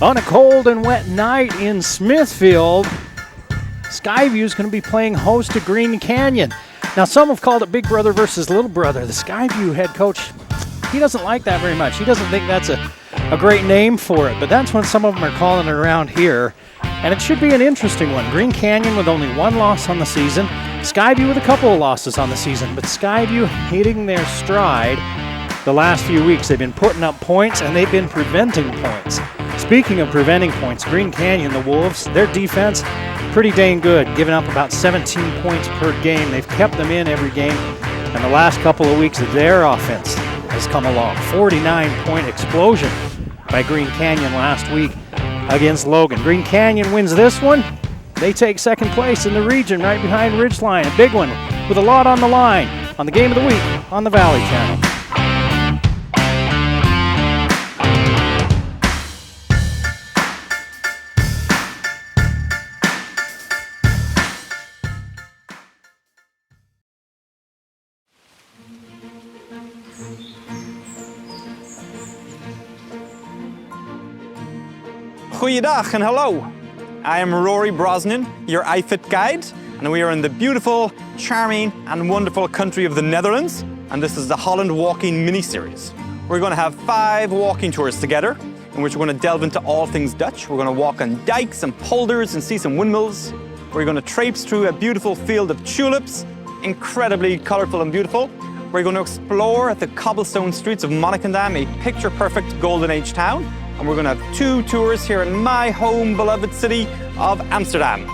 On a cold and wet night in Smithfield, Skyview is going to be playing host to Green Canyon. Now, some have called it Big Brother versus Little Brother. The Skyview head coach, he doesn't like that very much. He doesn't think that's a great name for it, but that's what some of them are calling it around here. And it should be an interesting one. Green Canyon with only one loss on the season. Skyview with a couple of losses on the season, but Skyview hitting their stride the last few weeks. They've been putting up points and they've been preventing points. Speaking of preventing points, Green Canyon, the Wolves, their defense, pretty dang good, giving up about 17 points per game. They've kept them in every game, and the last couple of weeks, their offense has come along. 49-point explosion by Green Canyon last week against Logan. Green Canyon wins this one. They take second place in the region right behind Ridgeline. A big one with a lot on the line on the Game of the Week on the Valley Channel. Goeiedag and hello. I am Rory Brosnan, your iFit guide, and we are in the beautiful, charming and wonderful country of the Netherlands, and this is the Holland walking mini-series. We're going to have 5 walking tours together, in which we're going to delve into all things Dutch. We're going to walk on dikes and polders and see some windmills. We're going to traipse through a beautiful field of tulips, incredibly colourful and beautiful. We're going to explore the cobblestone streets of Monnikendam, a picture-perfect Golden Age town. And we're going to have 2 tours here in my home beloved city of Amsterdam.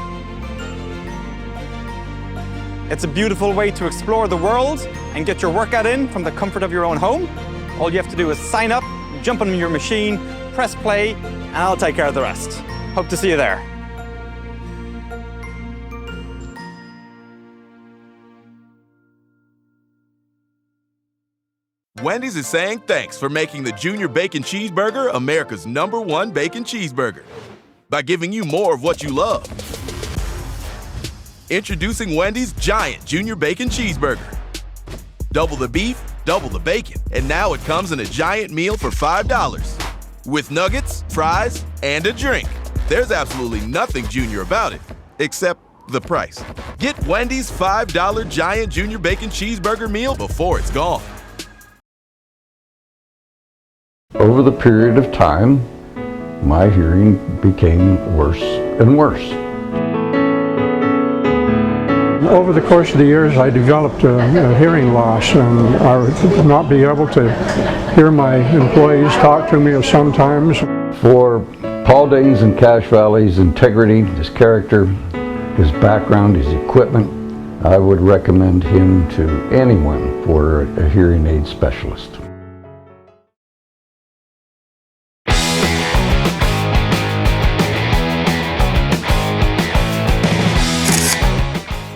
It's a beautiful way to explore the world and get your workout in from the comfort of your own home. All you have to do is sign up, jump on your machine, press play, and I'll take care of the rest. Hope to see you there. Wendy's is saying thanks for making the Junior Bacon Cheeseburger America's #1 bacon cheeseburger by giving you more of what you love. Introducing Wendy's Giant Junior Bacon Cheeseburger. Double the beef, double the bacon, and now it comes in a giant meal for $5 with nuggets, fries, and a drink. There's absolutely nothing junior about it, except the price. Get Wendy's $5 Giant Junior Bacon Cheeseburger meal before it's gone. Over the period of time, my hearing became worse and worse. Over the course of the years, I developed a hearing loss, and I would not be able to hear my employees talk to me sometimes. For Paul Danes and Cache Valley's integrity, his character, his background, his equipment, I would recommend him to anyone for a hearing aid specialist.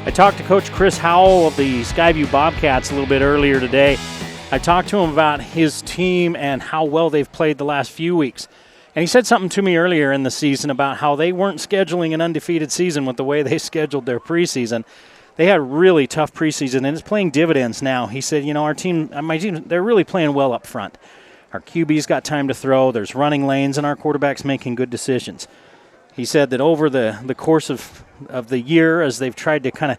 I talked to Coach Chris Howell of the Skyview Bobcats a little bit earlier today. I talked to him about his team and how well they've played the last few weeks. And he said something to me earlier in the season about how they weren't scheduling an undefeated season with the way they scheduled their preseason. They had a really tough preseason, and it's playing dividends now. He said, you know, my team, they're really playing well up front. Our QB's got time to throw, there's running lanes, and our quarterback's making good decisions. He said that over the course of the year, as they've tried to kind of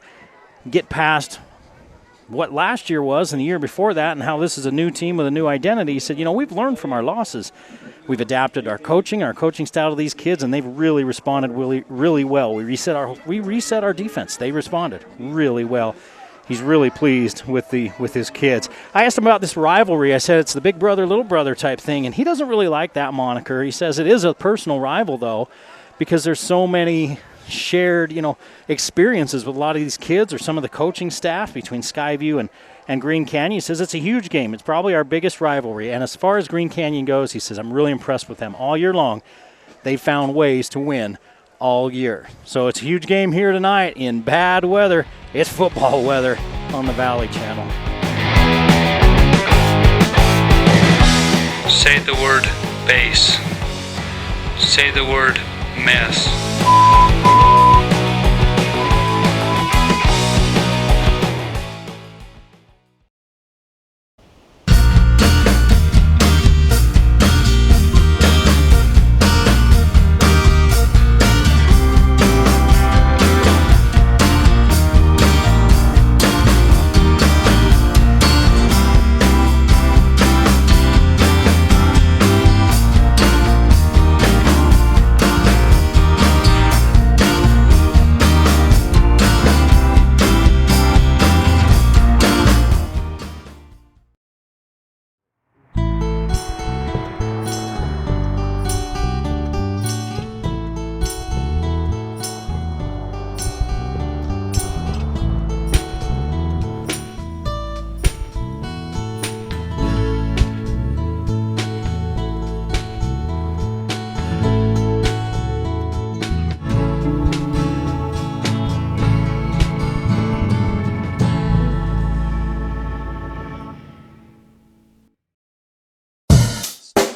get past what last year was and the year before that and how this is a new team with a new identity, he said, you know, we've learned from our losses. We've adapted our coaching style to these kids, and they've really responded really well. We reset our defense. They responded really well. He's really pleased with his kids. I asked him about this rivalry. I said it's the big brother, little brother type thing, and he doesn't really like that moniker. He says it is a personal rival, though, because there's so many shared, experiences with a lot of these kids or some of the coaching staff between Skyview and Green Canyon. He says it's a huge game. It's probably our biggest rivalry. And as far as Green Canyon goes, he says, I'm really impressed with them all year long. They found ways to win all year. So it's a huge game here tonight in bad weather. It's football weather on the Valley Channel. Say the word base. Say the word mess.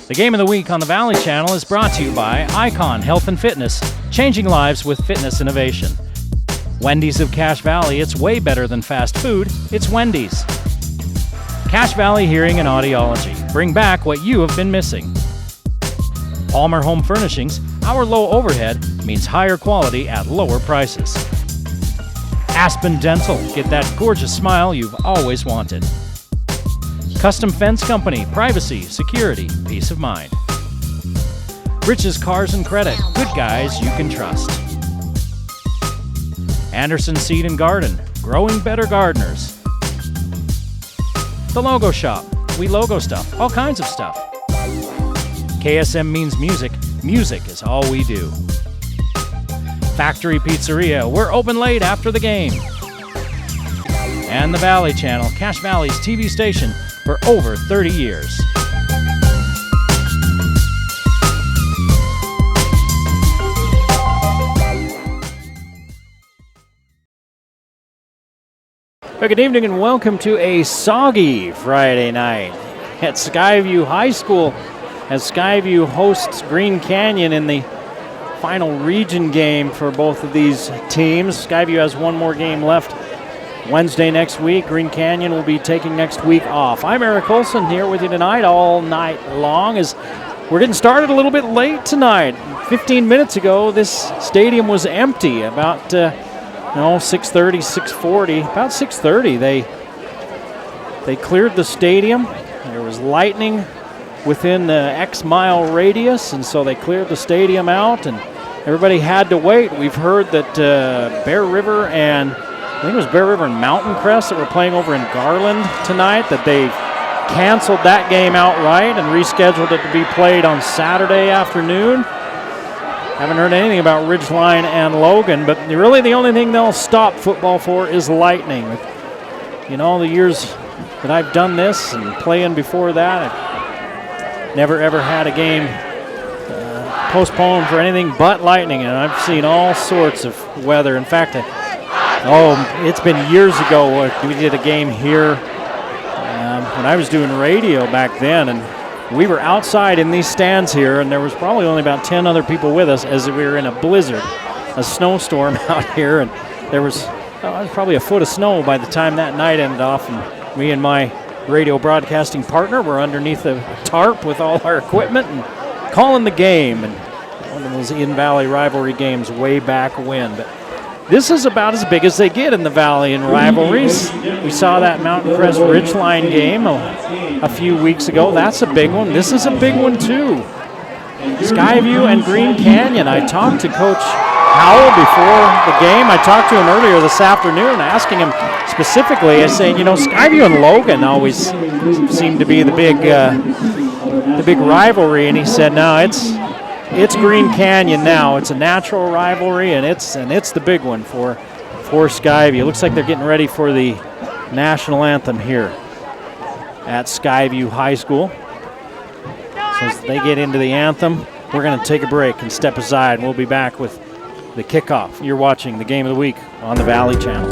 The Game of the Week on the Valley Channel is brought to you by Icon Health and Fitness, changing lives with fitness innovation. Wendy's of Cache Valley, it's way better than fast food, it's Wendy's. Cache Valley Hearing and Audiology, bring back what you have been missing. Palmer Home Furnishings, our low overhead means higher quality at lower prices. Aspen Dental, get that gorgeous smile you've always wanted. Custom Fence Company, privacy, security, peace of mind. Rich's Cars and Credit, good guys you can trust. Anderson Seed and Garden, growing better gardeners. The Logo Shop, we logo stuff, all kinds of stuff. KSM means music, music is all we do. Factory Pizzeria, we're open late after the game. And the Valley Channel, Cache Valley's TV station for over 30 years. Well, good evening and welcome to a soggy Friday night at Skyview High School as Skyview hosts Green Canyon in the final region game for both of these teams. Skyview has one more game left Wednesday next week. Green Canyon will be taking next week off. I'm Eric Olson here with you tonight all night long as we're getting started a little bit late tonight. 15 minutes ago, this stadium was empty. About 6:30, 6:40. About 6:30, they cleared the stadium. There was lightning within the X mile radius, and so they cleared the stadium out, and everybody had to wait. We've heard that Bear River and Mountain Crest that were playing over in Garland tonight, that they canceled that game outright and rescheduled it to be played on Saturday afternoon. Haven't heard anything about Ridgeline and Logan, but really the only thing they'll stop football for is lightning. In all the years that I've done this and playing before that, I've never ever had a game postponed for anything but lightning, and I've seen all sorts of weather. In fact, it's been years ago we did a game here when I was doing radio back then, and we were outside in these stands here, and there was probably only about 10 other people with us as we were in a blizzard, a snowstorm out here, and there was probably a foot of snow by the time that night ended off, and me and my radio broadcasting partner were underneath a tarp with all our equipment and calling the game, and one of those in-valley rivalry games way back when. But this is about as big as they get in the valley in rivalries. We saw that Mountain Crest Ridgeline game a few weeks ago. That's a big one. This is a big one too. Skyview and Green Canyon. I talked to Coach Howell before the game. I talked to him earlier this afternoon, asking him specifically, saying, Skyview and Logan always seem to be the big rivalry, and he said, no, it's Green Canyon now. It's a natural rivalry, and it's the big one for Skyview. It looks like they're getting ready for the national anthem here at Skyview High School. So as they get into the anthem, we're going to take a break and step aside, and we'll be back with the kickoff. You're watching the Game of the Week on the Valley Channel.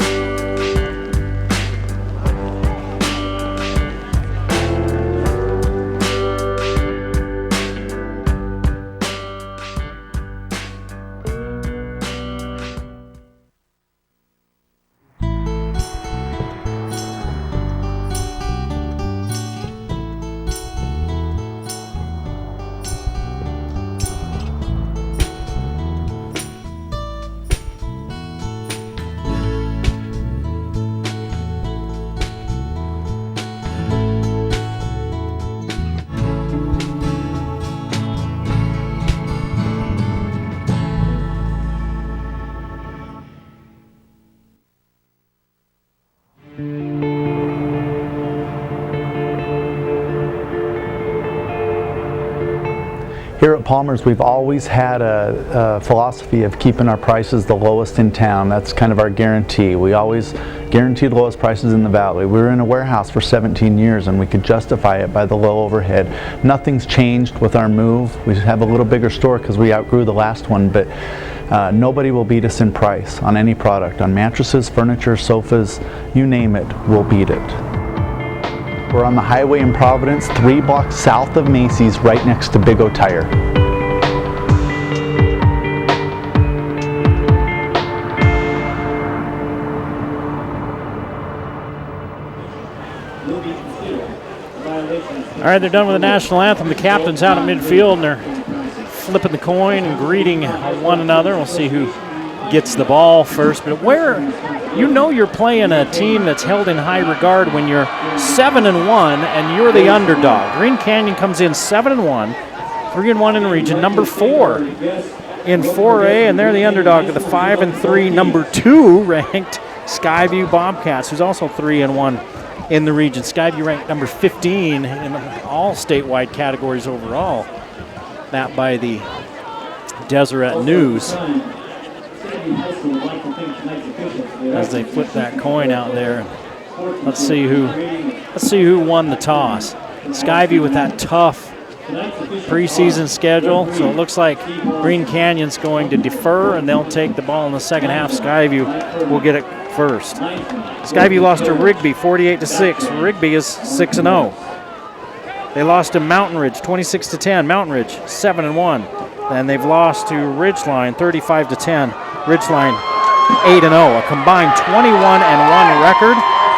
Here at Palmer's, we've always had a philosophy of keeping our prices the lowest in town. That's kind of our guarantee. We always guarantee the lowest prices in the valley. We were in a warehouse for 17 years and we could justify it by the low overhead. Nothing's changed with our move. We have a little bigger store because we outgrew the last one, but nobody will beat us in price on any product. On mattresses, furniture, sofas, you name it, we'll beat it. We're on the highway in Providence, 3 blocks south of Macy's, right next to Big O Tire. All right, they're done with the national anthem. The captain's out at midfield, and they're flipping the coin and greeting one another. We'll see who gets the ball first. But you're playing a team that's held in high regard when you're 7-1 and you're the underdog. Green Canyon comes in 7-1, 3-1 in the region, number 4 in 4A, and they're the underdog of the 5-3, number 2 ranked Skyview Bobcats, who's also 3-1 in the region. Skyview ranked number 15 in all statewide categories overall. That by the Deseret News. As they flip that coin out there, let's see who won the toss. Skyview with that tough preseason schedule, so it looks like Green Canyon's going to defer and they'll take the ball in the second half. Skyview will get it first. Skyview lost to Rigby 48-6. Rigby is 6-0. They lost to Mountain Ridge 26-10. Mountain Ridge 7-1. And they've lost to Ridgeline 35-10. Ridgeline 8-0, a combined 21-1 record.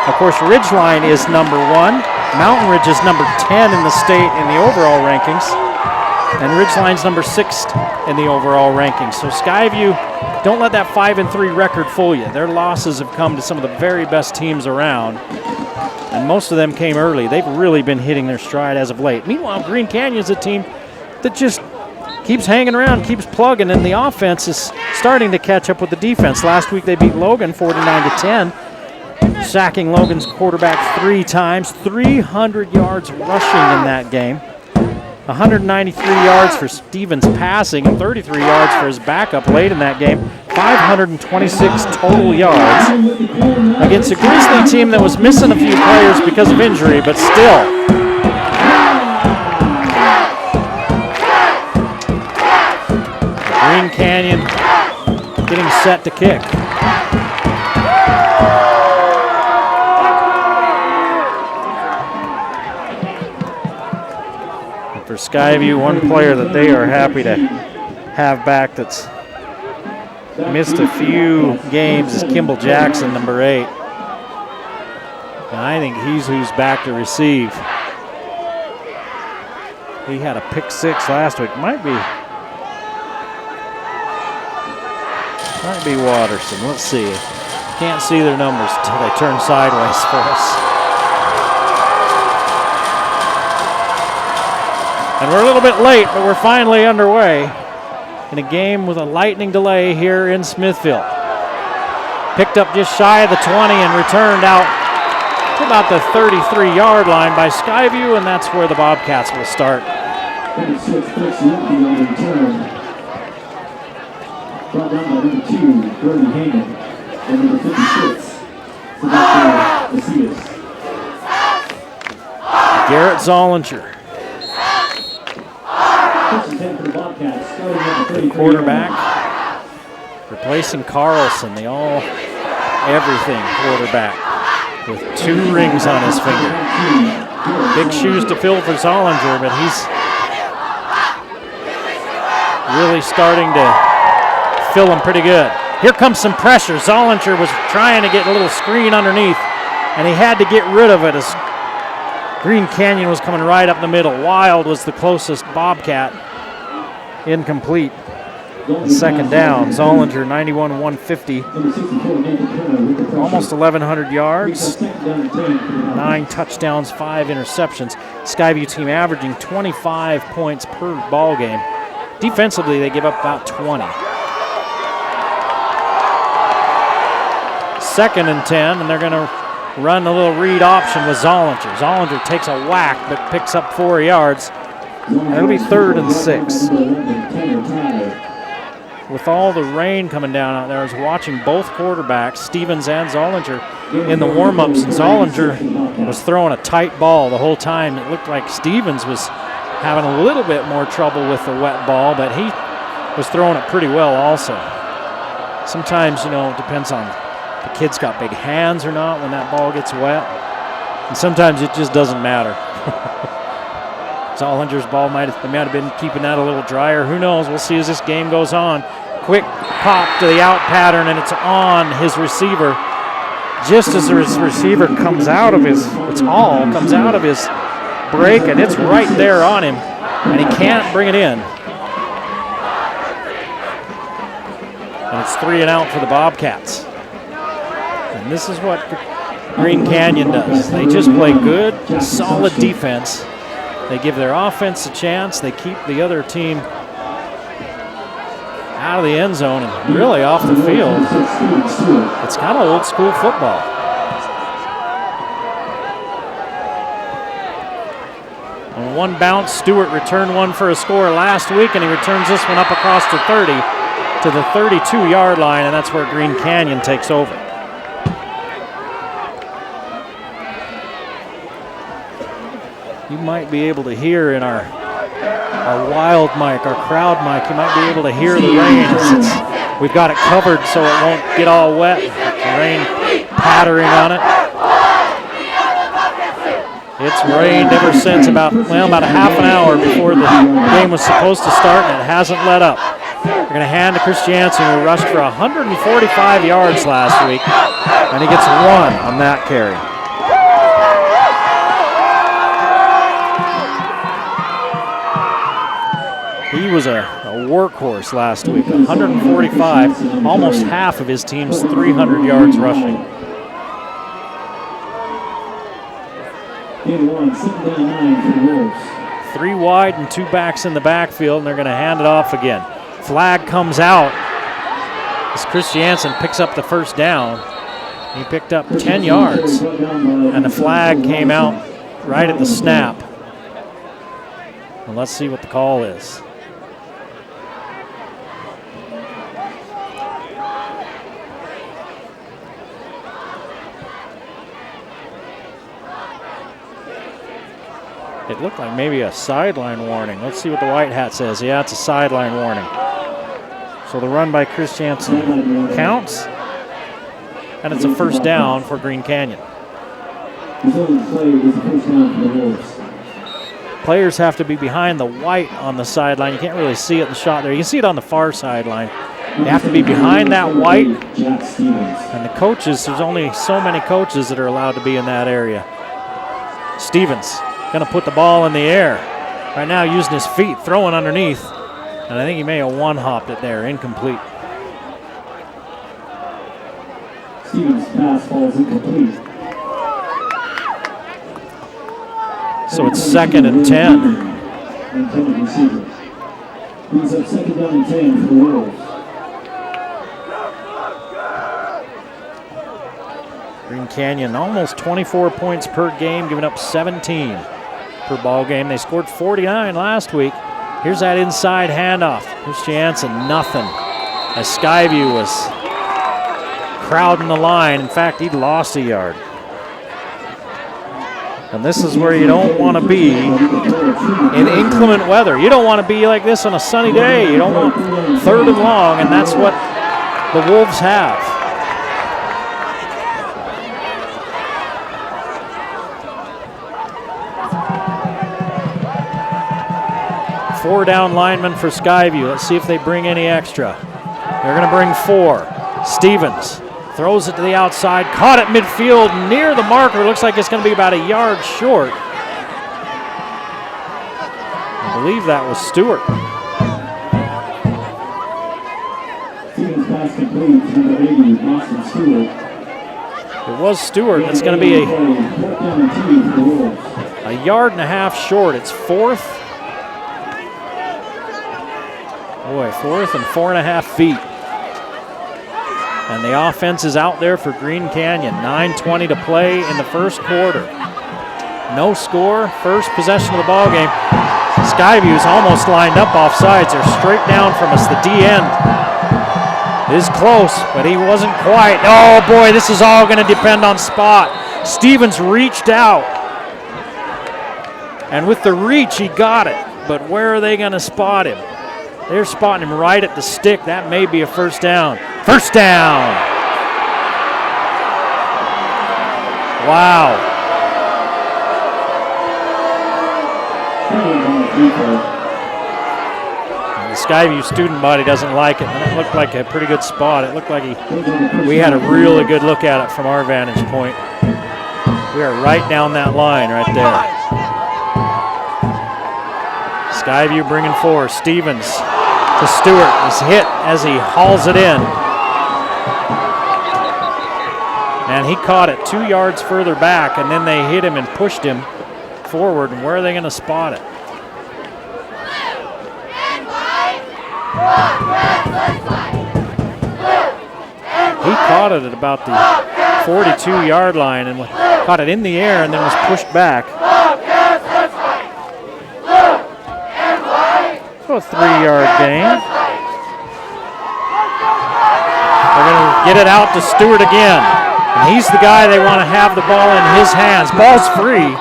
Of course, Ridgeline is number 1. Mountain Ridge is number 10 in the state in the overall rankings. And Ridgeline's number 6 in the overall rankings. So Skyview, don't let that 5-3 record fool you. Their losses have come to some of the very best teams around, and most of them came early. They've really been hitting their stride as of late. Meanwhile, Green Canyon's a team that just keeps hanging around, keeps plugging, and the offense is starting to catch up with the defense. Last week they beat Logan 49-10, sacking Logan's quarterback 3 times, 300 yards rushing in that game. 193 yards for Stevens passing and 33 yards for his backup late in that game. 526 total yards against a Grizzly team that was missing a few players because of injury, but still. Green Canyon getting set to kick. For Skyview, one player that they are happy to have back that's missed a few games is Kimball Jackson, number 8. And I think he's who's back to receive. He had a pick 6 last week. Might be Watterson. Let's see. Can't see their numbers until they turn sideways for us. And we're a little bit late, but we're finally underway in a game with a lightning delay here in Smithfield. Picked up just shy of the 20 and returned out to about the 33-yard line by Skyview, and that's where the Bobcats will start. Brought down by number 2, Brody Heyman, and number 56, Garrett Zollinger. The quarterback replacing Carlson, the all-everything quarterback with 2 rings on his finger. Big shoes to fill for Zollinger, but he's really starting to fill them pretty good. Here comes some pressure. Zollinger was trying to get a little screen underneath, and he had to get rid of it as Green Canyon was coming right up the middle. Wild was the closest Bobcat. Incomplete. Second down. Zollinger 91-150. Almost 1,100 yards. 9 touchdowns, 5 interceptions. Skyview team averaging 25 points per ball game. Defensively, they give up about 20. 2nd and 10, and they're going to run a little read option with Zollinger. Zollinger takes a whack, but picks up 4 yards. And it'll be 3rd and 6. With all the rain coming down out there, I was watching both quarterbacks, Stevens and Zollinger, in the warm-ups, and Zollinger was throwing a tight ball the whole time. It looked like Stevens was having a little bit more trouble with the wet ball, but he was throwing it pretty well also. Sometimes, it depends on the kid's got big hands or not when that ball gets wet. And sometimes it just doesn't matter. Zollinger's ball might have been keeping that a little drier. Who knows? We'll see as this game goes on. Quick pop to the out pattern, and it's on his receiver. Just as his receiver comes out of his break, and it's right there on him, and he can't bring it in. And it's 3 and out for the Bobcats. And this is what Green Canyon does. They just play good, solid defense. They give their offense a chance. They keep the other team out of the end zone and really off the field. It's kind of old school football. On one bounce, Stewart returned one for a score last week, and he returns this one up across the 30 to the 32-yard line, and that's where Green Canyon takes over. You might be able to hear in our wild mic, our crowd mic, you might be able to hear the rain. We've got it covered so it won't get all wet. The rain pattering on it. It's rained ever since about a half an hour before the game was supposed to start, and it hasn't let up. We're going to hand to Chris Jansen, who rushed for 145 yards last week, and he gets 1 on that carry. He was a workhorse last week, 145, almost half of his team's 300 yards rushing. Three wide and 2 backs in the backfield, and they're going to hand it off again. Flag comes out as Chris Jansen picks up the first down. He picked up 10 yards, and the flag came out right at the snap. And let's see what the call is. It looked like maybe a sideline warning. Let's see what the white hat says. Yeah, it's a sideline warning. So the run by Chris Jansen counts, and it's a first down for Green Canyon. Players have to be behind the white on the sideline. You can't really see it in the shot there. You can see it on the far sideline. They have to be behind that white. And the coaches, there's only so many coaches that are allowed to be in that area. Stevens going to put the ball in the air. Right now using his feet, throwing underneath. And I think he may have one-hopped it there, incomplete. Stevens' pass falls incomplete. So it's 2nd and 10. Intended receiver. Brings up 2nd down and 10 for the Wolves. Green Canyon almost 24 points per game, giving up 17 per ball game. They scored 49 last week. Here's that inside handoff. Chris Jansen, nothing. As Skyview was crowding the line. In fact, he'd lost a yard. And this is where you don't want to be in inclement weather. You don't want to be like this on a sunny day. You don't want 3rd and long, and that's what the Wolves have. Four down linemen for Skyview. Let's see if they bring any extra. They're going to bring 4. Stevens throws it to the outside, caught at midfield near the marker. Looks like it's going to be about a yard short. I believe that was Stewart. Stevens pass complete to number 80, Austin Stewart. It was Stewart. It's going to be a yard and a half short. It's 4th. Boy, 4th and 4.5 feet. And the offense is out there for Green Canyon. 9:20 to play in the first quarter. No score, first possession of the ball game. Skyview's almost lined up off sides. They're straight down from us. The D end is close, but he wasn't quite. Oh boy, this is all going to depend on spot. Stevens reached out. And with the reach, he got it. But where are they going to spot him? They're spotting him right at the stick. That may be a first down. First down. Wow. The Skyview student body doesn't like it, and it looked like a pretty good spot. It looked like we had a really good look at it from our vantage point. We are right down that line right there. Skyview bringing forward. Stevens to Stewart. He's hit as he hauls it in. And he caught it 2 yards further back, and then they hit him and pushed him forward. And where are they going to spot it? He caught it at about the 42-yard line and caught it in the air and then was pushed back. So a 3-yard gain. They're going to get it out to Stewart again. And he's the guy they want to have the ball in his hands. Ball's free.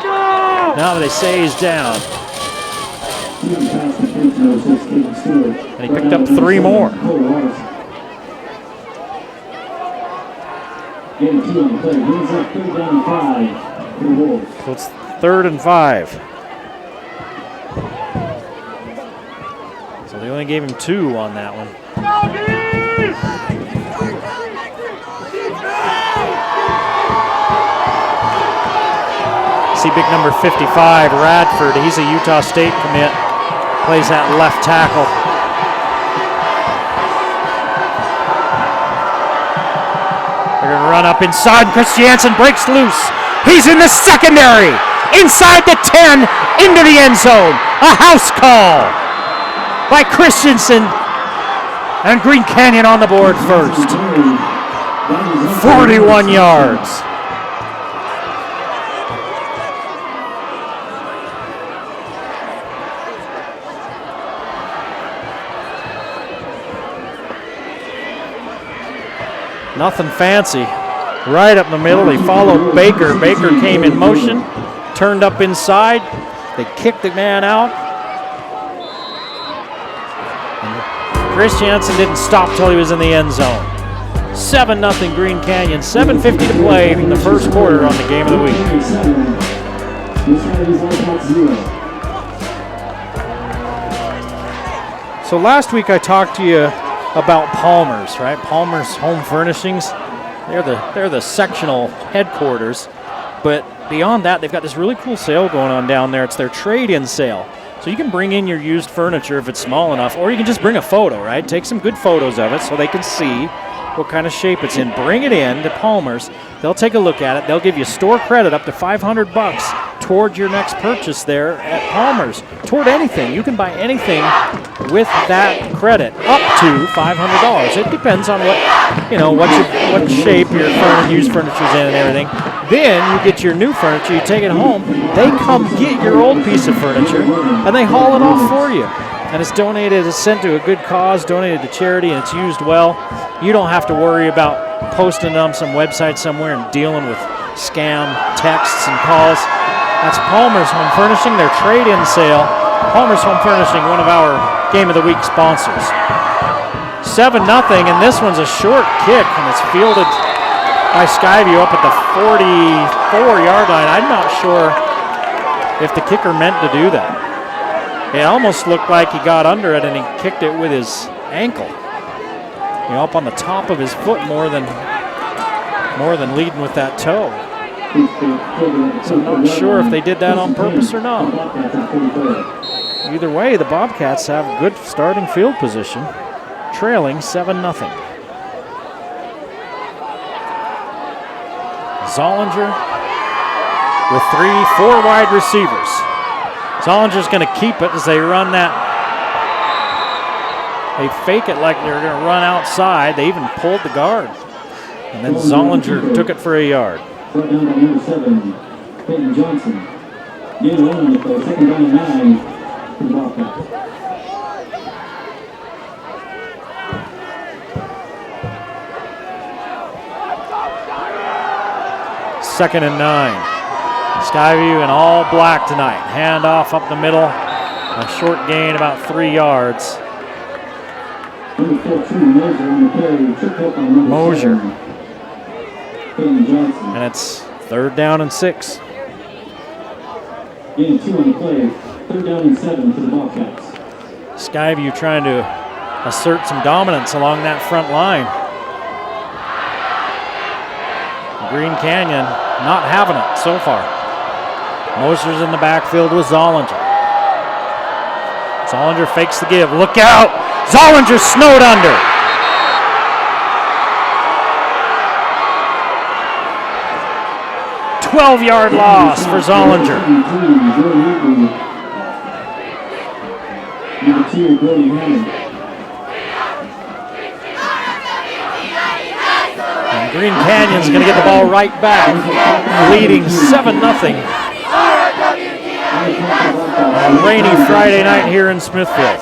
Now they say he's down. And he picked up 3 more. So it's 3rd and 5. So they only gave him 2 on that one. See big number 55, Radford. He's a Utah State commit. Plays that left tackle. They're going to run up inside. Chris Jansen breaks loose. He's in the secondary. Inside the 10, into the end zone. A house call by Christensen. And Green Canyon on the board first. 41 yards. Nothing fancy. Right up the middle, he followed Baker. Baker came in motion, turned up inside. They kicked the man out. And Chris Jansen didn't stop till he was in the end zone. 7-0 Green Canyon, 7:50 to play in the first quarter on the game of the week. So last week I talked to you about Palmer's, right? Palmer's Home Furnishings. They're the sectional headquarters, but beyond that, they've got this really cool sale going on down there. It's their trade-in sale. So you can bring in your used furniture if it's small enough, or you can just bring a photo, right? Take some good photos of it so they can see what kind of shape it's in. Bring it in to Palmer's. They'll take a look at it. They'll give you store credit up to $500 toward your next purchase there at Palmer's. Toward anything. You can buy anything with that credit up to $500. It depends on what shape your used furniture's in and everything. Then you get your new furniture, you take it home, they come get your old piece of furniture and they haul it off for you. And it's donated, it's sent to a good cause, donated to charity, and it's used well. You don't have to worry about posting it on some website somewhere and dealing with scam texts and calls. That's Palmer's Home Furnishing, their trade-in sale. Palmer's Home Furnishing, one of our Game of the Week sponsors. 7-0, and this one's a short kick, and it's fielded by Skyview up at the 44-yard line. I'm not sure if the kicker meant to do that. It almost looked like he got under it and he kicked it with his ankle. Up on the top of his foot more than leading with that toe. So I'm not sure if they did that on purpose or not. Either way, the Bobcats have good starting field position, trailing 7-0. Zollinger with 4 wide receivers. Zollinger's going to keep it as they run that. They fake it like they're going to run outside. They even pulled the guard. And then Zollinger took it for a yard. Brought down by number 7, Peyton Johnson. Gain 1 on the play, 2nd down and 9 for the Bobcats. Second and 9. Skyview in all black tonight. Hand off up the middle. A short gain, about 3 yards. Number 14, Mosier on the play. Tripped up on number Mosier. 7, Peyton Johnson. And it's 3rd down and 6. Gain 2 on the play. 3rd down and 7 for the Bobcats. Skyview trying to assert some dominance along that front line. Green Canyon not having it so far. Moser's in the backfield with Zollinger. Zollinger fakes the give. Look out! Zollinger snowed under. A 12-yard loss for Zollinger. Number 2, Brody Hammond. And Green Canyon's going to get the ball right back, leading 7-0. On a rainy Friday night here in Smithfield.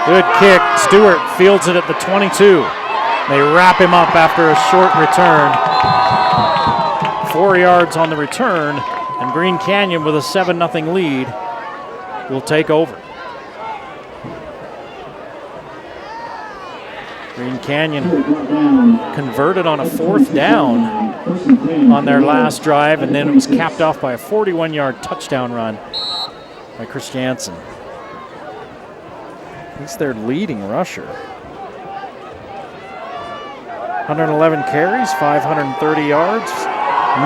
Good kick. Stewart fields it at the 22. They wrap him up after a short return. 4 yards on the return, and Green Canyon with a 7-0 lead will take over. Green Canyon converted on a 4th down on their last drive, and then it was capped off by a 41-yard touchdown run by Christiansen. He's their leading rusher. 111 carries, 530 yards,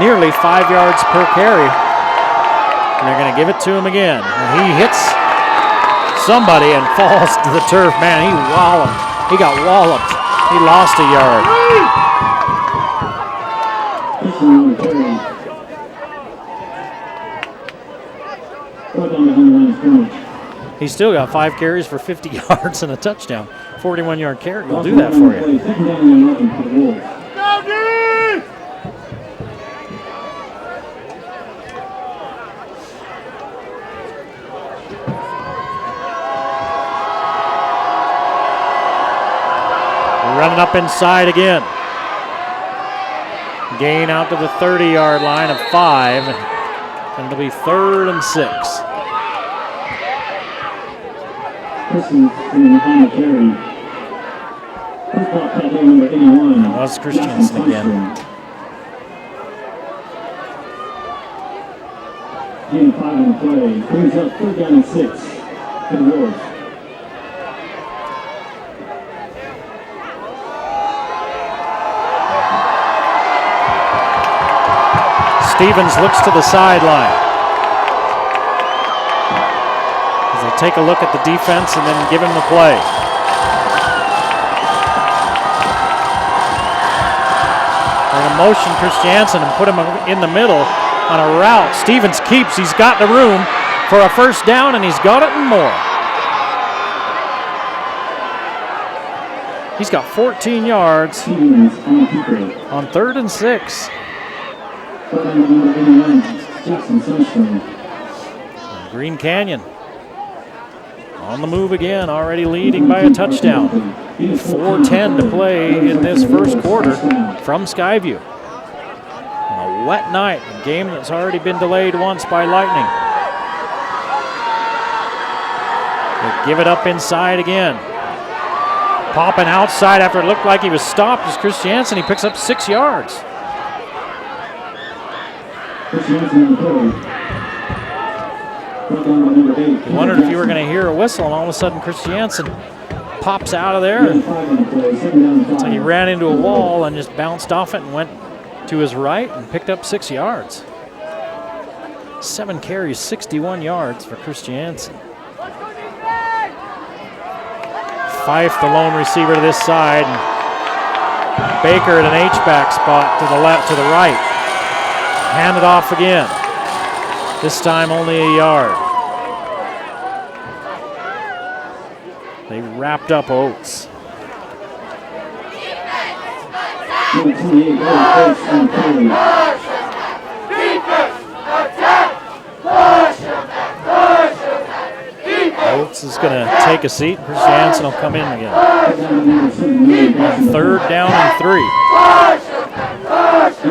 nearly 5 yards per carry. And they're going to give it to him again. And he hits somebody and falls to the turf. Man, he walloped. He got walloped. He lost a yard. He's still got 5 carries for 50 yards and a touchdown. 41-yard carry will do that for you. Running up inside again. Gain out to the 30-yard line of 5. And it'll be 3rd and 6. That's Christiansen again. Gain 5 on the play. Brings up 3rd down and 6 for the Wolves. Stevens looks to the sideline as they take a look at the defense and then give him the play. They're going to motion Christiansen and put him in the middle on a route. Stevens keeps. He's got the room for a 1st down, and he's got it and more. He's got 14 yards on 3rd and 6. Green Canyon on the move again, already leading by a touchdown. 4:10 to play in this first quarter from Skyview. On a wet night, a game that's already been delayed once by lightning. They give it up inside again. Popping outside after it looked like he was stopped is Christiansen. He picks up 6 yards. Wondered if you were going to hear a whistle, and all of a sudden Christiansen pops out of there. So he ran into a wall and just bounced off it and went to his right and picked up 6 yards. 7 carries, 61 yards for Christiansen. Fife, the lone receiver to this side. And Baker at an H-back spot to the left, to the right. Hand it off again. This time only a yard. They wrapped up Oates. Oates is going to take a seat. Christiansen will come in again. 3rd down and 3.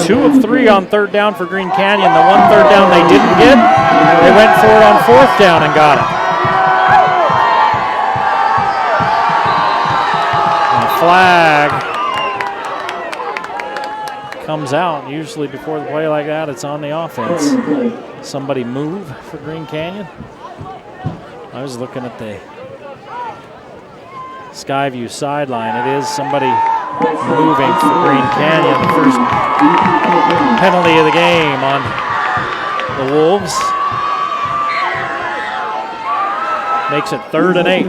2 of 3 on 3rd down for Green Canyon. The 1 3rd down they didn't get, they went for it on 4th down and got it. flag comes out. Usually before the play like that, it's on the offense. Somebody move for Green Canyon. I was looking at the Skyview sideline. It is somebody moving for Green Canyon. The first penalty of the game on the Wolves. Makes it 3rd and 8.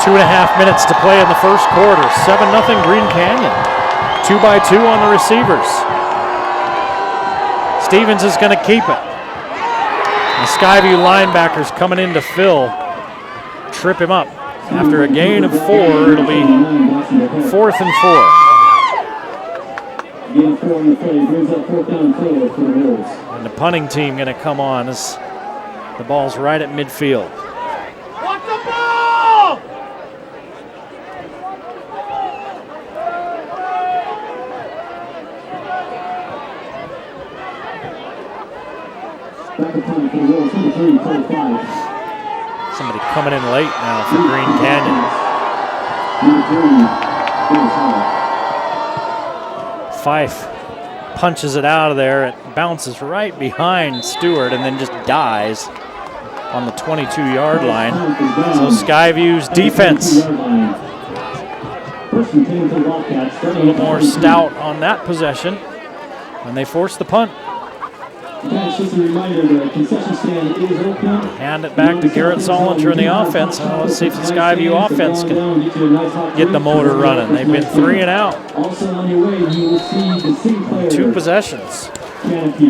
2.5 minutes to play in the first quarter. 7-0 Green Canyon. 2-by-2 on the receivers. Stevens is going to keep it. The Skyview linebackers coming in to fill. Trip him up. After a gain of 4, it'll be 4th and 4. And the punting team going to come on as the ball's right at midfield. Watch the ball! Somebody coming in late now for Green Canyon. Fife punches it out of there. It bounces right behind Stewart and then just dies on the 22-yard line. So Skyview's defense a little more stout on that possession, and they force the punt. Just a reminder, the concession stand is open. Hand it back to Garrett Solinger in the offense. Let's see if the Skyview offense can get the motor running. They've been 3 and out. Also on your way, you will see the Sinclair 2 possessions. canopy.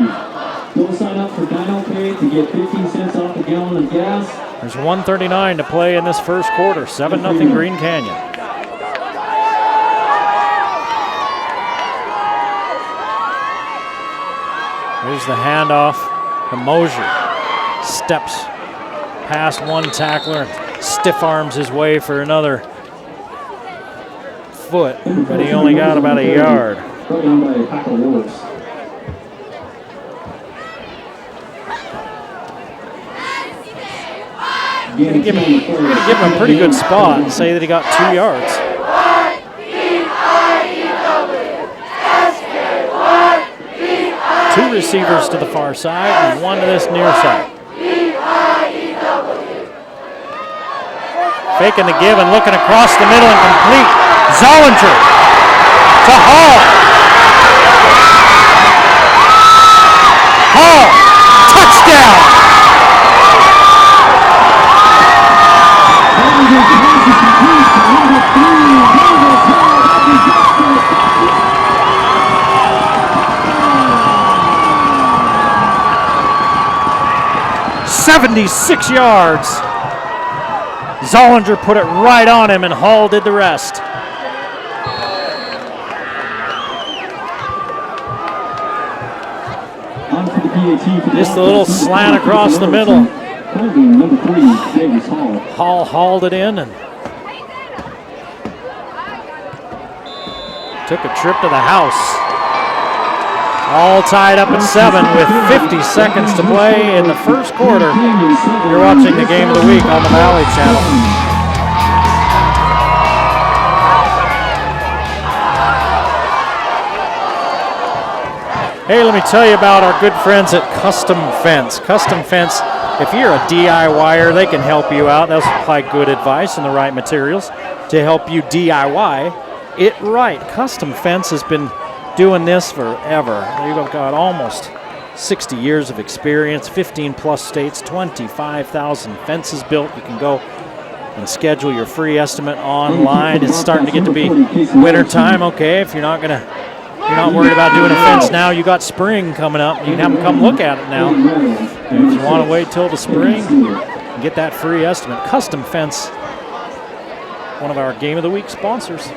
Go sign up for Dino Pay to get 15 cents off a gallon of gas. There's 1:39 to play in this first quarter. 7-0 Green Canyon. Here's the handoff to Mosier. Steps past one tackler, stiff arms his way for another foot, but he only got about a yard. Gonna give him a pretty good spot and say that he got 2 yards. Two receivers to the far side and one to this near side. Faking the give and looking across the middle and complete. Zollinger to Hall. Hall, touchdown. "76 yards. Zollinger put it right on him and Hall did the rest. Just a little slant across the middle. Hall hauled it in and took a trip to the house. All tied up at 7 with 50 seconds to play in the first quarter. You're watching the Game of the Week on the Valley Channel. Hey, let me tell you about our good friends at Custom Fence. Custom Fence, if you're a DIYer, they can help you out. They'll supply good advice and the right materials to help you DIY it right. Custom Fence has been doing this forever. They've got almost 60 years of experience, 15 plus states, 25,000 fences built. You can go and schedule your free estimate online. It's starting to get to be winter time. Okay, if you're not worried about doing a fence now, you got spring coming up. You can have them come look at it now. And if you want to wait till the spring, get that free estimate. Custom Fence, one of our Game of the Week sponsors.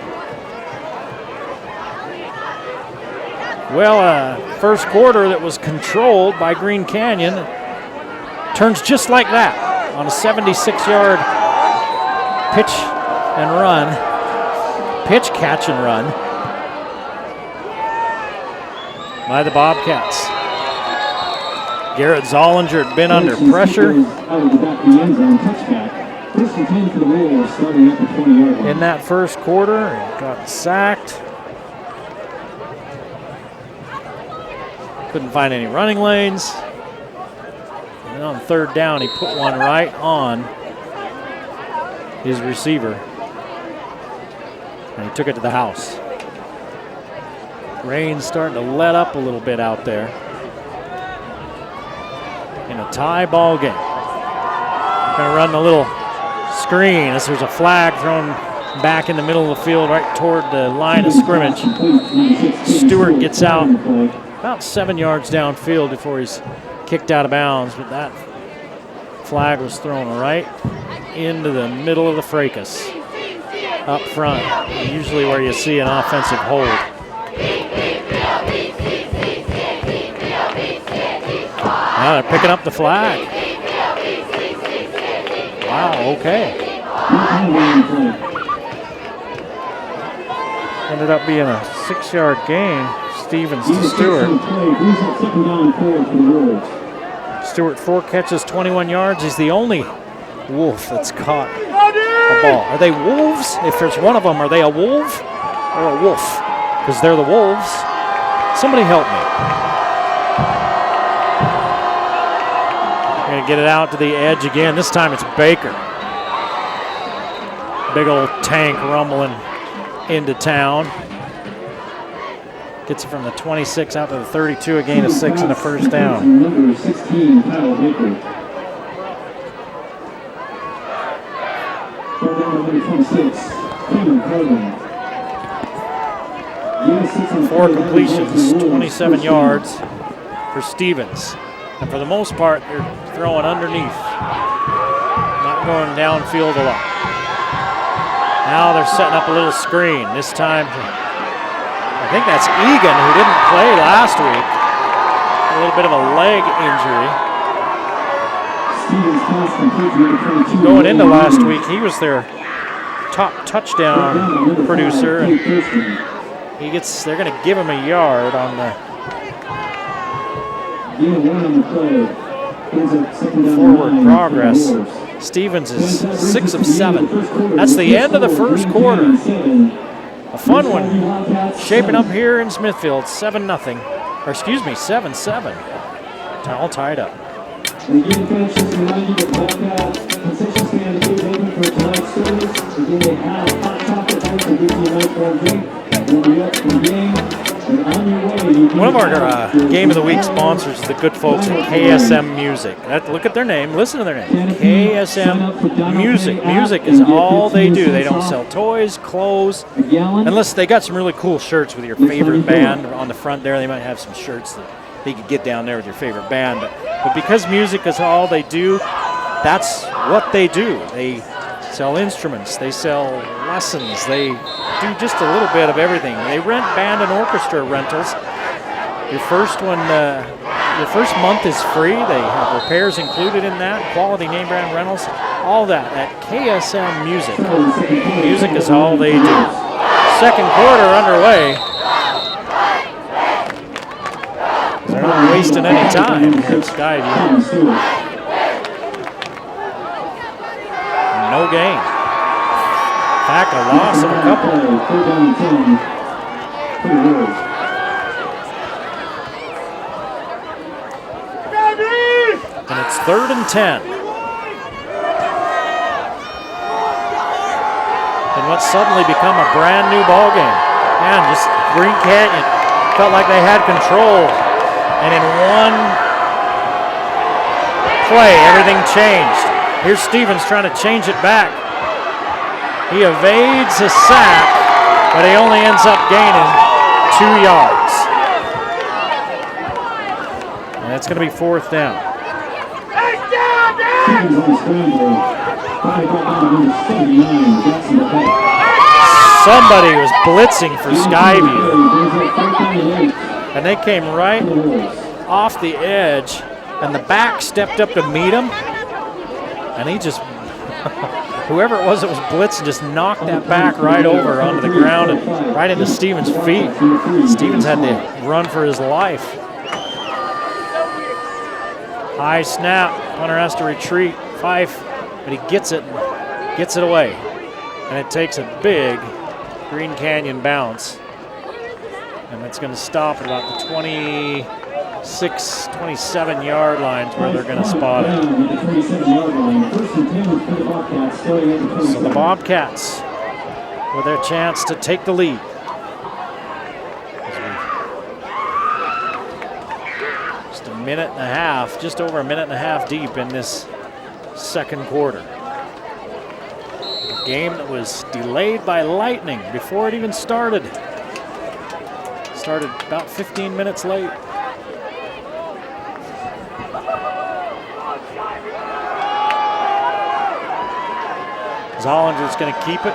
Well, first quarter that was controlled by Green Canyon turns just like that on a 76-yard pitch and run, pitch, catch, and run by the Bobcats. Garrett Zollinger had been under pressure in that first quarter and got sacked. Couldn't find any running lanes. And on third down, he put one right on his receiver. And he took it to the house. Rain's starting to let up a little bit out there. In a tie ball game. Gonna run the little screen as there's a flag thrown back in the middle of the field right toward the line of scrimmage. Stewart gets out about 7 yards downfield before he's kicked out of bounds, but that flag was thrown right into the middle of the fracas up front, usually where you see an offensive hold. Now they're picking up the flag. Wow, okay. Ended up being a 6-yard gain. Stevens to Stewart. Stewart 4 catches, 21 yards. He's the only Wolf that's caught a ball. Are they Wolves? If there's one of them, are they a Wolf or a Wolf? Because they're the Wolves. Somebody help me. Going to get it out to the edge again. This time it's Baker. Big old tank rumbling into town. Gets it from the 26 out to the 32, a gain of 6 and a first down. Number 16, Kyle Baker. Third down, number 26, Cameron Carlin. 4 completions, 27 yards for Stevens. And for the most part, they're throwing underneath. Not going downfield a lot. Now they're setting up a little screen. This time, I think that's Egan, who didn't play last week. A little bit of a leg injury. Going into last week, he was their top touchdown producer. And they're going to give him a yard on the forward progress. Stevens is 6 of 7. That's the end of the first quarter. A fun one shaping up here in Smithfield, 7-0. Or excuse me, 7-7. All tied up. One of our Game of the Week sponsors is the good folks at KSM Music. Look at their name, listen to their name. KSM Music. Music is all they do. They don't sell toys, clothes, unless they got some really cool shirts with your favorite band on the front there. They might have some shirts that you could get down there with your favorite band. But because music is all they do, that's what they do. They sell instruments, they sell lessons, they do just a little bit of everything. They rent band and orchestra rentals. Your first month is free. They have repairs included in that, quality name brand rentals, all that at KSM Music. Music is all they do. Second quarter underway. They're not wasting any time here at Skyview. No gain. In fact, a loss of a couple. And it's 3rd and 10. And what's suddenly become a brand new ball game. Man, just Green Canyon felt like they had control. And in one play, everything changed. Here's Stevens trying to change it back. He evades a sack, but he only ends up gaining 2 yards. And it's going to be 4th down. Somebody was blitzing for Skyview. And they came right off the edge, and the back stepped up to meet him. And he just, whoever it was that was blitzing, just knocked that back right over onto the ground and right into Stevens' feet. Stevens had to run for his life. High snap. Punter has to retreat. Fife, but he gets it away. And it takes a big Green Canyon bounce. And it's going to stop at about the 26, 27 yard lines where they're going to spot it. So the Bobcats with their chance to take the lead. Just a minute and a half, just over a minute and a half deep in this second quarter. A game that was delayed by lightning before it even started. Started about 15 minutes late. Zollinger's going to keep it.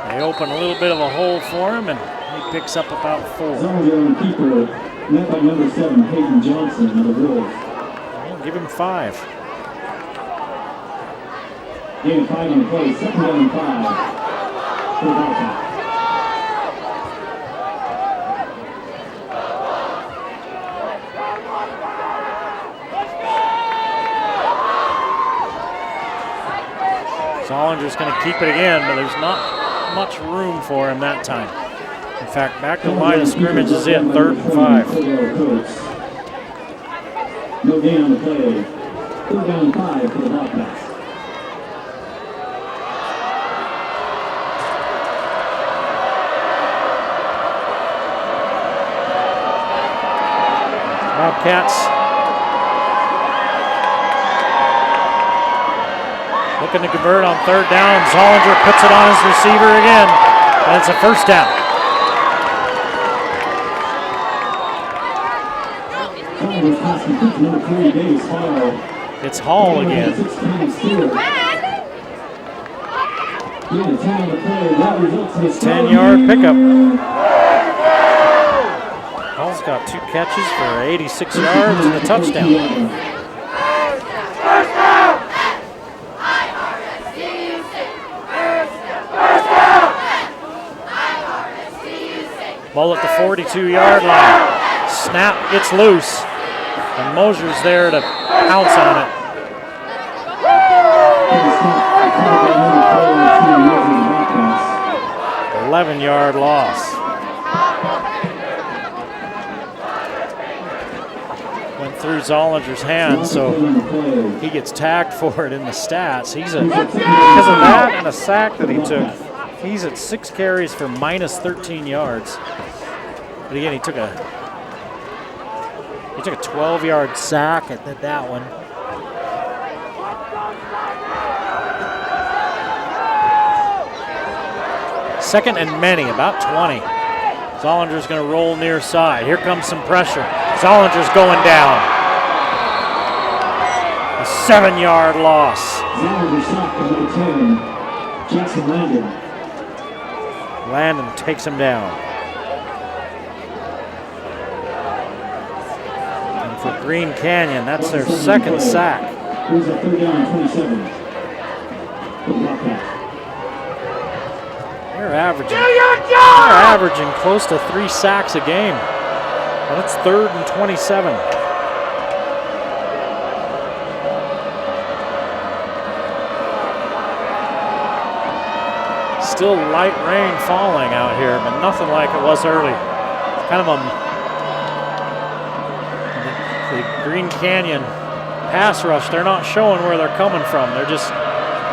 They open a little bit of a hole for him, and he picks up about 4. Zollinger on keeper, met by number 7, Hayden Johnson of the Wolves. I'll give him 5. Gain of 5 on the play, 2nd down and 5. For the Bobcats. Zollinger's going to keep it again, but there's not much room for him that time. In fact, back to the line of scrimmage is it, 3rd and 5. No gain on the play. 3rd down and 5 for the Bobcats. Bobcats looking to convert on 3rd down. Zollinger puts it on his receiver again, and it's a 1st down. It's Hall again. 10-yard pickup. Hall's got 2 catches for 86 yards and a touchdown. Ball at the 42-yard line. Snap, it's loose. And Mosier's there to pounce on it. 11-yard loss. Went through Zollinger's hands, so he gets tagged for it in the stats. Because of that and a sack that he took, he's at 6 carries for minus 13 yards. But again, he took a 12-yard sack at that one. Second and many, about 20. Zollinger's going to roll near side. Here comes some pressure. Zollinger's going down. A 7-yard loss. Zollinger sacked number 10, Jackson Landon. Landon takes him down. And for Green Canyon, that's their 2nd sack. Here's a 3rd down and 27. They're averaging close to 3 sacks a game. And it's 3rd and 27. Still light rain falling out here, but nothing like it was early. Kind of the Green Canyon pass rush, they're not showing where they're coming from. They're just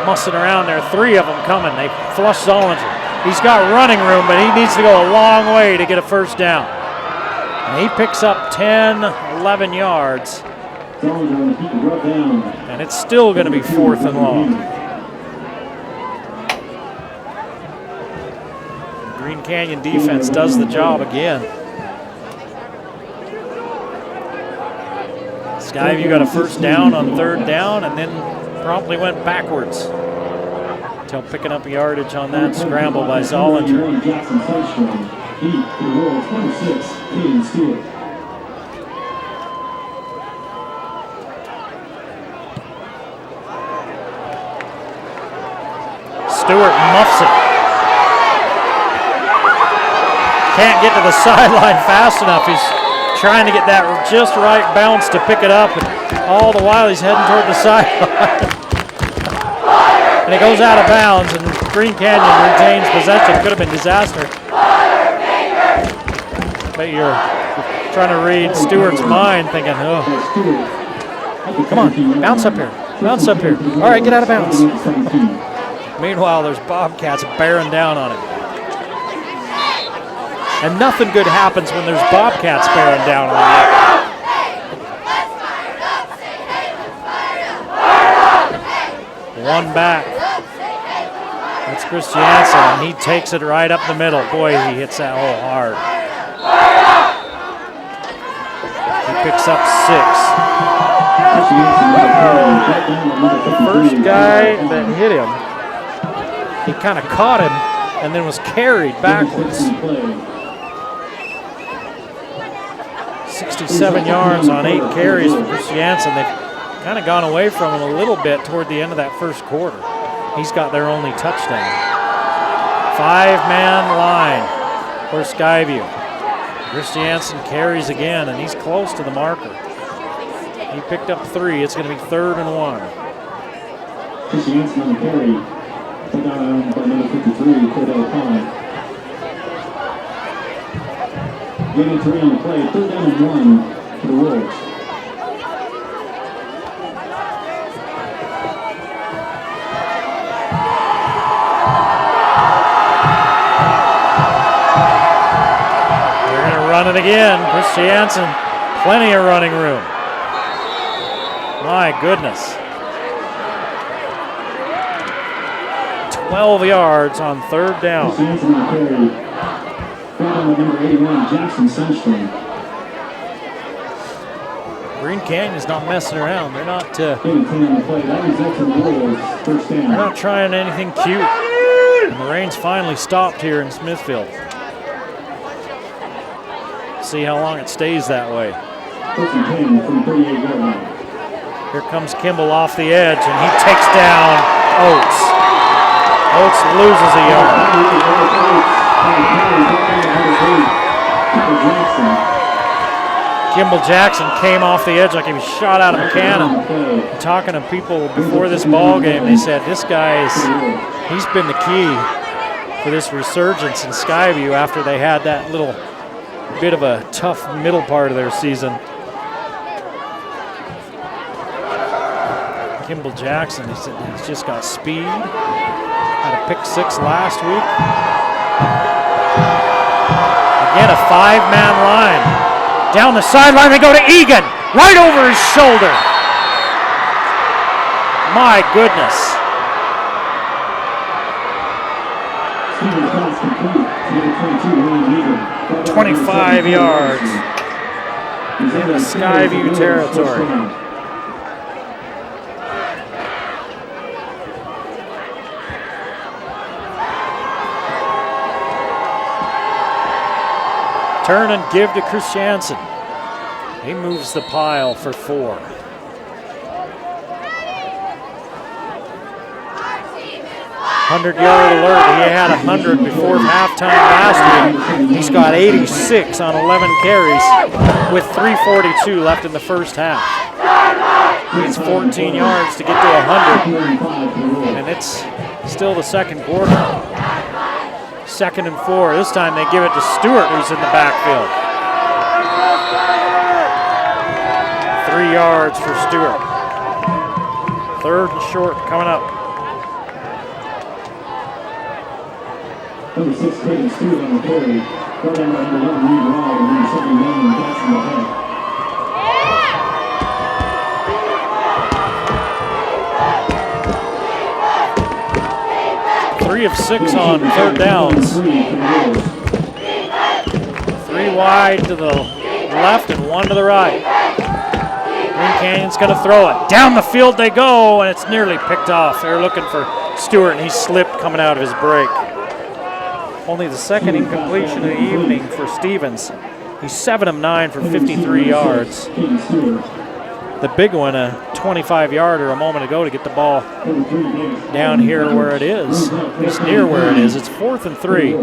mussing around there. 3 of them coming. They flush Zollinger. He's got running room, but he needs to go a long way to get a 1st down. And he picks up 10, 11 yards. And it's still going to be 4th and long. Green Canyon defense does the job again. Skyview got a 1st down on 3rd down and then promptly went backwards until picking up yardage on that scramble by Zollinger. Stewart muffs it. Can't get to the sideline fast enough. He's trying to get that just right bounce to pick it up. All the while he's heading toward the sideline. And he goes out of bounds, and Green Canyon retains possession. Could have been disaster. But you're trying to read Stewart's mind, thinking, oh, come on, bounce up here. Bounce up here. All right, get out of bounds. Meanwhile, there's Bobcats bearing down on him. And nothing good happens when there's Bobcats bearing down on him. One back. That's Chris Jansen, and he takes it right up the middle. Boy, he hits that hole hard. He picks up 6. The first guy that hit him, he kind of caught him and then was carried backwards. 67 yards on 8 carries for Chris Jansen. They've kind of gone away from him a little bit toward the end of that first quarter. He's got their only touchdown. 5-man line for Skyview. Chris Jansen carries again, and he's close to the marker. He picked up 3. It's going to be 3rd and 1. Chris Jansen on the carry. Put on by number 53, Cordell Pond. Gaining 3 on the play. 3rd down and 1 for the Wolves. Run it again. Chris Jansen, plenty of running room. My goodness. 12 yards on 3rd down. Chris Jansen on the carry. Found by number 81, Jackson Sunstrom. Green Canyon's not messing around. They're not. Gaining 10 on the play. That results in the Wolves. 1st down. They're not trying anything cute. And the rain's finally stopped here in Smithfield. See how long it stays that way. Here comes Kimball off the edge, and he takes down Oates. Oates loses a yard. Kimball Jackson came off the edge like he was shot out of a cannon. Talking to people before this ball game, they said this guy he's been the key for this resurgence in Skyview after they had that little bit of a tough middle part of their season. Kimball Jackson, he said he's just got speed. Had a pick 6 last week. Again, a 5-man line. Down the sideline, they go to Egan. Right over his shoulder. My goodness. 25 yards in the Skyview territory. Turn and give to Chris Jansen. He moves the pile for 4. Hundred-yard alert. He had 100 before halftime last week. He's got 86 on 11 carries with 3:42 left in the first half. Needs 14 yards to get to 100, and it's still the second quarter. 2nd and 4. This time they give it to Stewart, who's in the backfield. 3 yards for Stewart. 3rd and short coming up. Number 6, Clayton Stewart on the carry. Third down by number 11, Reed Rod, and number 71, Jackson LaHaye. Three of 6 on 3rd downs. 3 wide to the left and 1 to the right. Green Canyon's going to throw it. Down the field they go, and it's nearly picked off. They're looking for Stewart, and he slipped coming out of his break. Only the 2nd incompletion of the evening for Stevens. He's 7 of 9 for 53 yards. The big one, a 25-yarder a moment ago to get the ball down here where it is, at least near where it is. It's 4th and 3.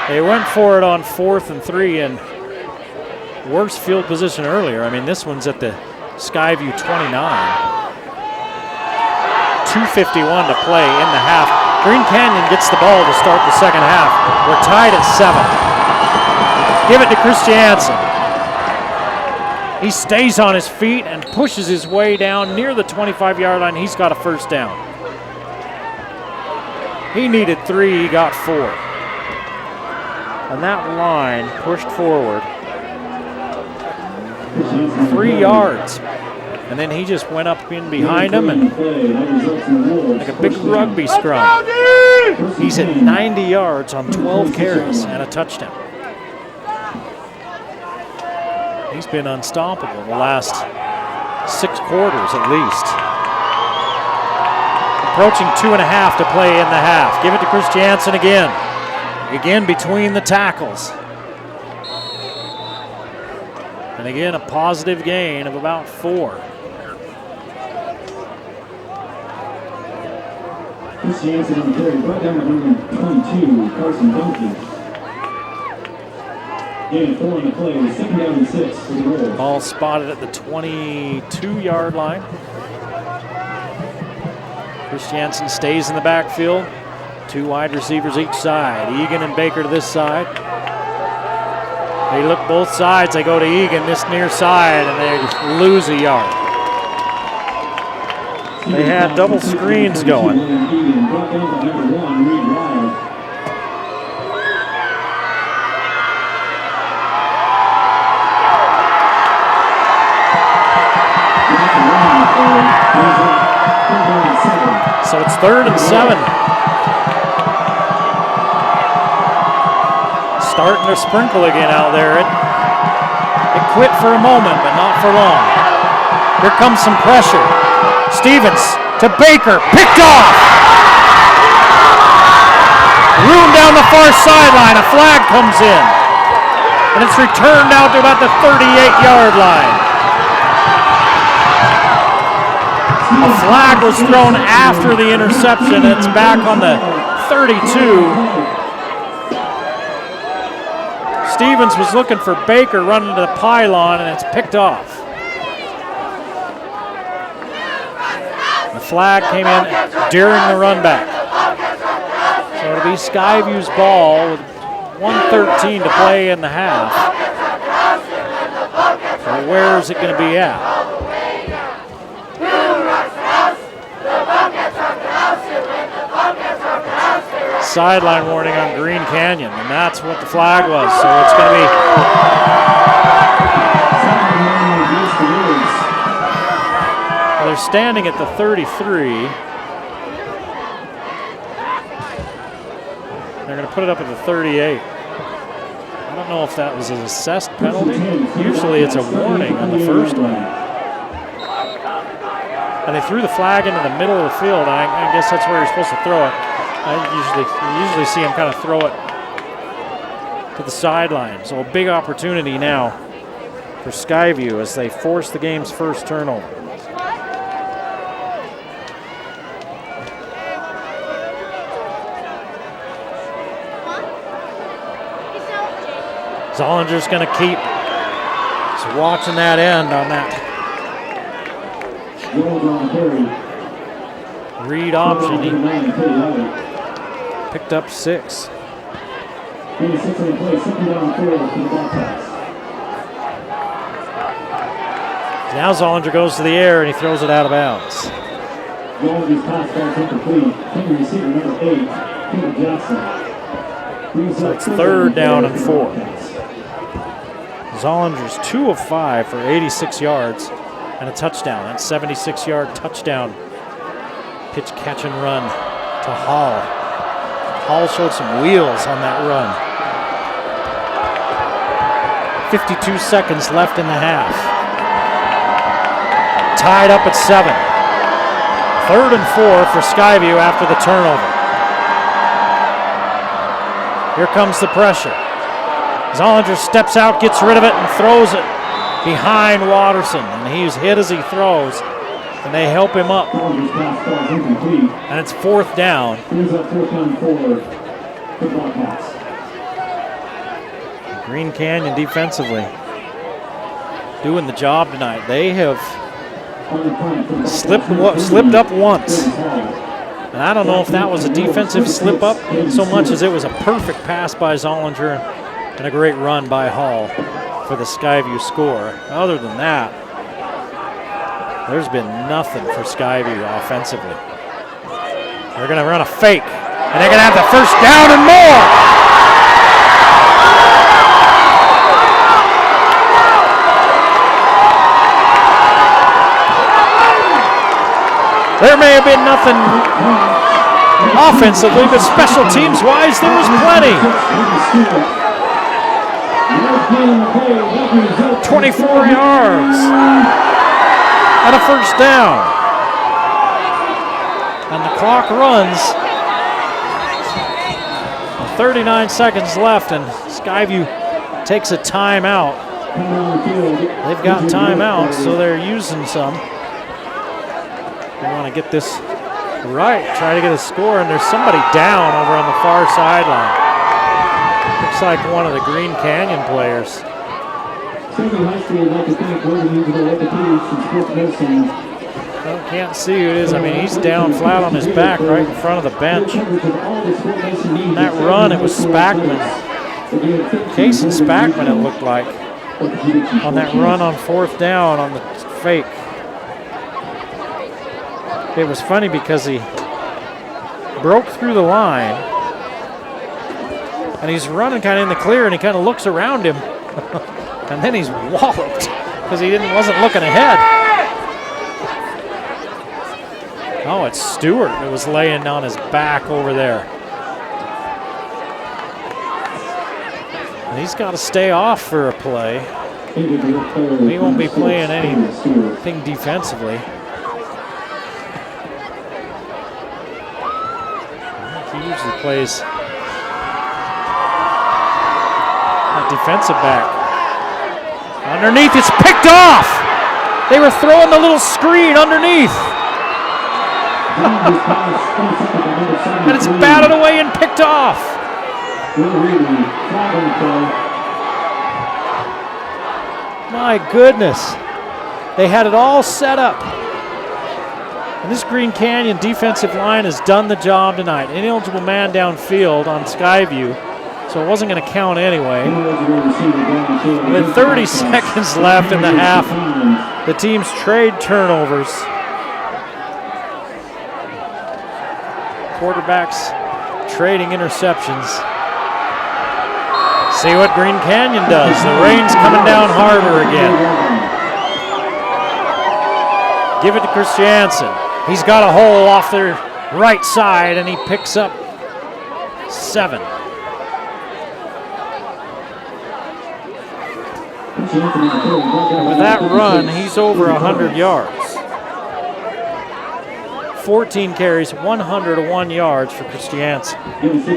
They went for it on 4th and 3 and worse field position earlier. I mean, this one's at the Skyview 29. 2:51 to play in the half. Green Canyon gets the ball to start the second half. We're tied at 7. Give it to Christiansen. He stays on his feet and pushes his way down near the 25-yard line. He's got a first down. He needed 3, he got 4. And that line pushed forward 3 yards. And then he just went up in behind him and like a big rugby scrum. He's at 90 yards on 12 carries and a touchdown. He's been unstoppable the last 6 quarters at least. Approaching 2.5 to play in the half. Give it to Christiansen again. Again between the tackles. And again a positive gain of about 4. Christiansen on the carry, brought down to number 22, Carson Duncan. Gain 4 on the play, 2nd down and 6 for the roll. Ball spotted at the 22-yard line. Christiansen stays in the backfield. 2 wide receivers each side. Egan and Baker to this side. They look both sides. They go to Egan, this near side, and they just lose a yard. They had double screens going. So it's 3rd and 7. Starting to sprinkle again out there. It quit for a moment, but not for long. Here comes some pressure. Stevens to Baker, picked off. Room down the far sideline, a flag comes in. And it's returned out to about the 38-yard line. A flag was thrown after the interception, and it's back on the 32. Stevens was looking for Baker running to the pylon, and it's picked off. The flag came in during the run back. So it'll be Skyview's ball with 1:13 to play in the half. So where is it going to be at? Sideline warning on Green Canyon, and that's what the flag was. So it's going to be they're standing at the 33. They're going to put it up at the 38. I don't know if that was an assessed penalty. Usually it's a warning on the first one. And they threw the flag into the middle of the field. I guess that's where you're supposed to throw it. You usually see him kind of throw it to the sideline. So a big opportunity now for Skyview as they force the game's first turnover. Zollinger's going to keep watching that end on that read option. He picked up 6. Now Zollinger goes to the air and he throws it out of bounds. So it's 3rd down and 4. Zollinger's 2 of 5 for 86 yards and a touchdown. That 76-yard touchdown pitch, catch, and run to Hall. Hall showed some wheels on that run. 52 seconds left in the half. Tied up at 7. 3rd and 4 for Skyview after the turnover. Here comes the pressure. Zollinger steps out, gets rid of it, and throws it behind Watterson. And he's hit as he throws, and they help him up. And it's 4th down. Green Canyon defensively doing the job tonight. They have Slipped up once. And I don't know if that was a defensive slip up so much as it was a perfect pass by Zollinger and a great run by Hall for the Skyview score. Other than that, there's been nothing for Skyview offensively. They're going to run a fake, and they're going to have the first down and more. There may have been nothing offensively, but special teams-wise, there was plenty. 24 yards and a first down. And the clock runs. 39 seconds left, and Skyview takes a timeout. They've got timeouts, so they're using some. They want to get this right, try to get a score, and there's somebody down over on the far sideline. Looks like one of the Green Canyon players. Well, can't see who it is. I mean, he's down flat on his back right in front of the bench. In that run, it was Spackman. Casey Spackman, it looked like, on that run on fourth down on the fake. It was funny because he broke through the line and he's running kind of in the clear, and he kind of looks around him and then he's walloped because he wasn't looking ahead. Oh, it's Stewart that was laying on his back over there. And he's got to stay off for a play. He won't be playing anything defensively. He usually plays a defensive back. Underneath, it's picked off. They were throwing the little screen underneath. And it's batted away and picked off. My goodness. They had it all set up. And this Green Canyon defensive line has done the job tonight. Ineligible man downfield on Skyview, so it wasn't going to count anyway. With 30 seconds left in the half, the teams trade turnovers. Quarterbacks trading interceptions. See what Green Canyon does. The rain's coming down harder again. Give it to Christiansen. He's got a hole off their right side, and he picks up 7. And with that run, he's over 100 yards. 14 carries, 101 yards for Christiansen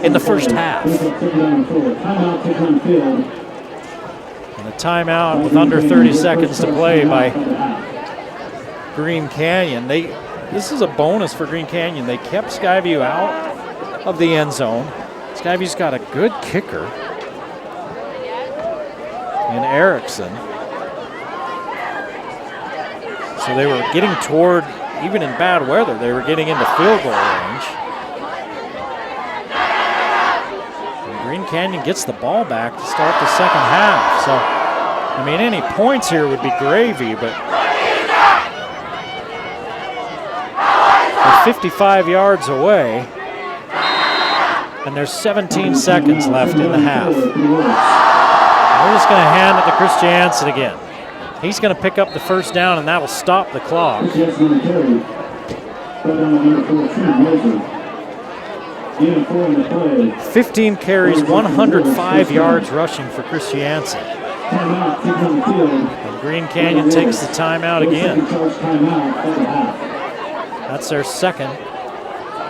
in the first half. And a timeout with under 30 seconds to play by Green Canyon. This is a bonus for Green Canyon. They kept Skyview out of the end zone. Skyview's got a good kicker in Erickson. So they were getting toward, even in bad weather, they were getting into field goal range. And Green Canyon gets the ball back to start the second half. So, I mean, any points here would be gravy, but 55 yards away, and there's 17 seconds left in the half. We're just going to hand it to Christiansen again. He's going to pick up the first down, and that will stop the clock. 15 carries, 105 yards rushing for Christiansen. And Green Canyon takes the timeout again. That's their second.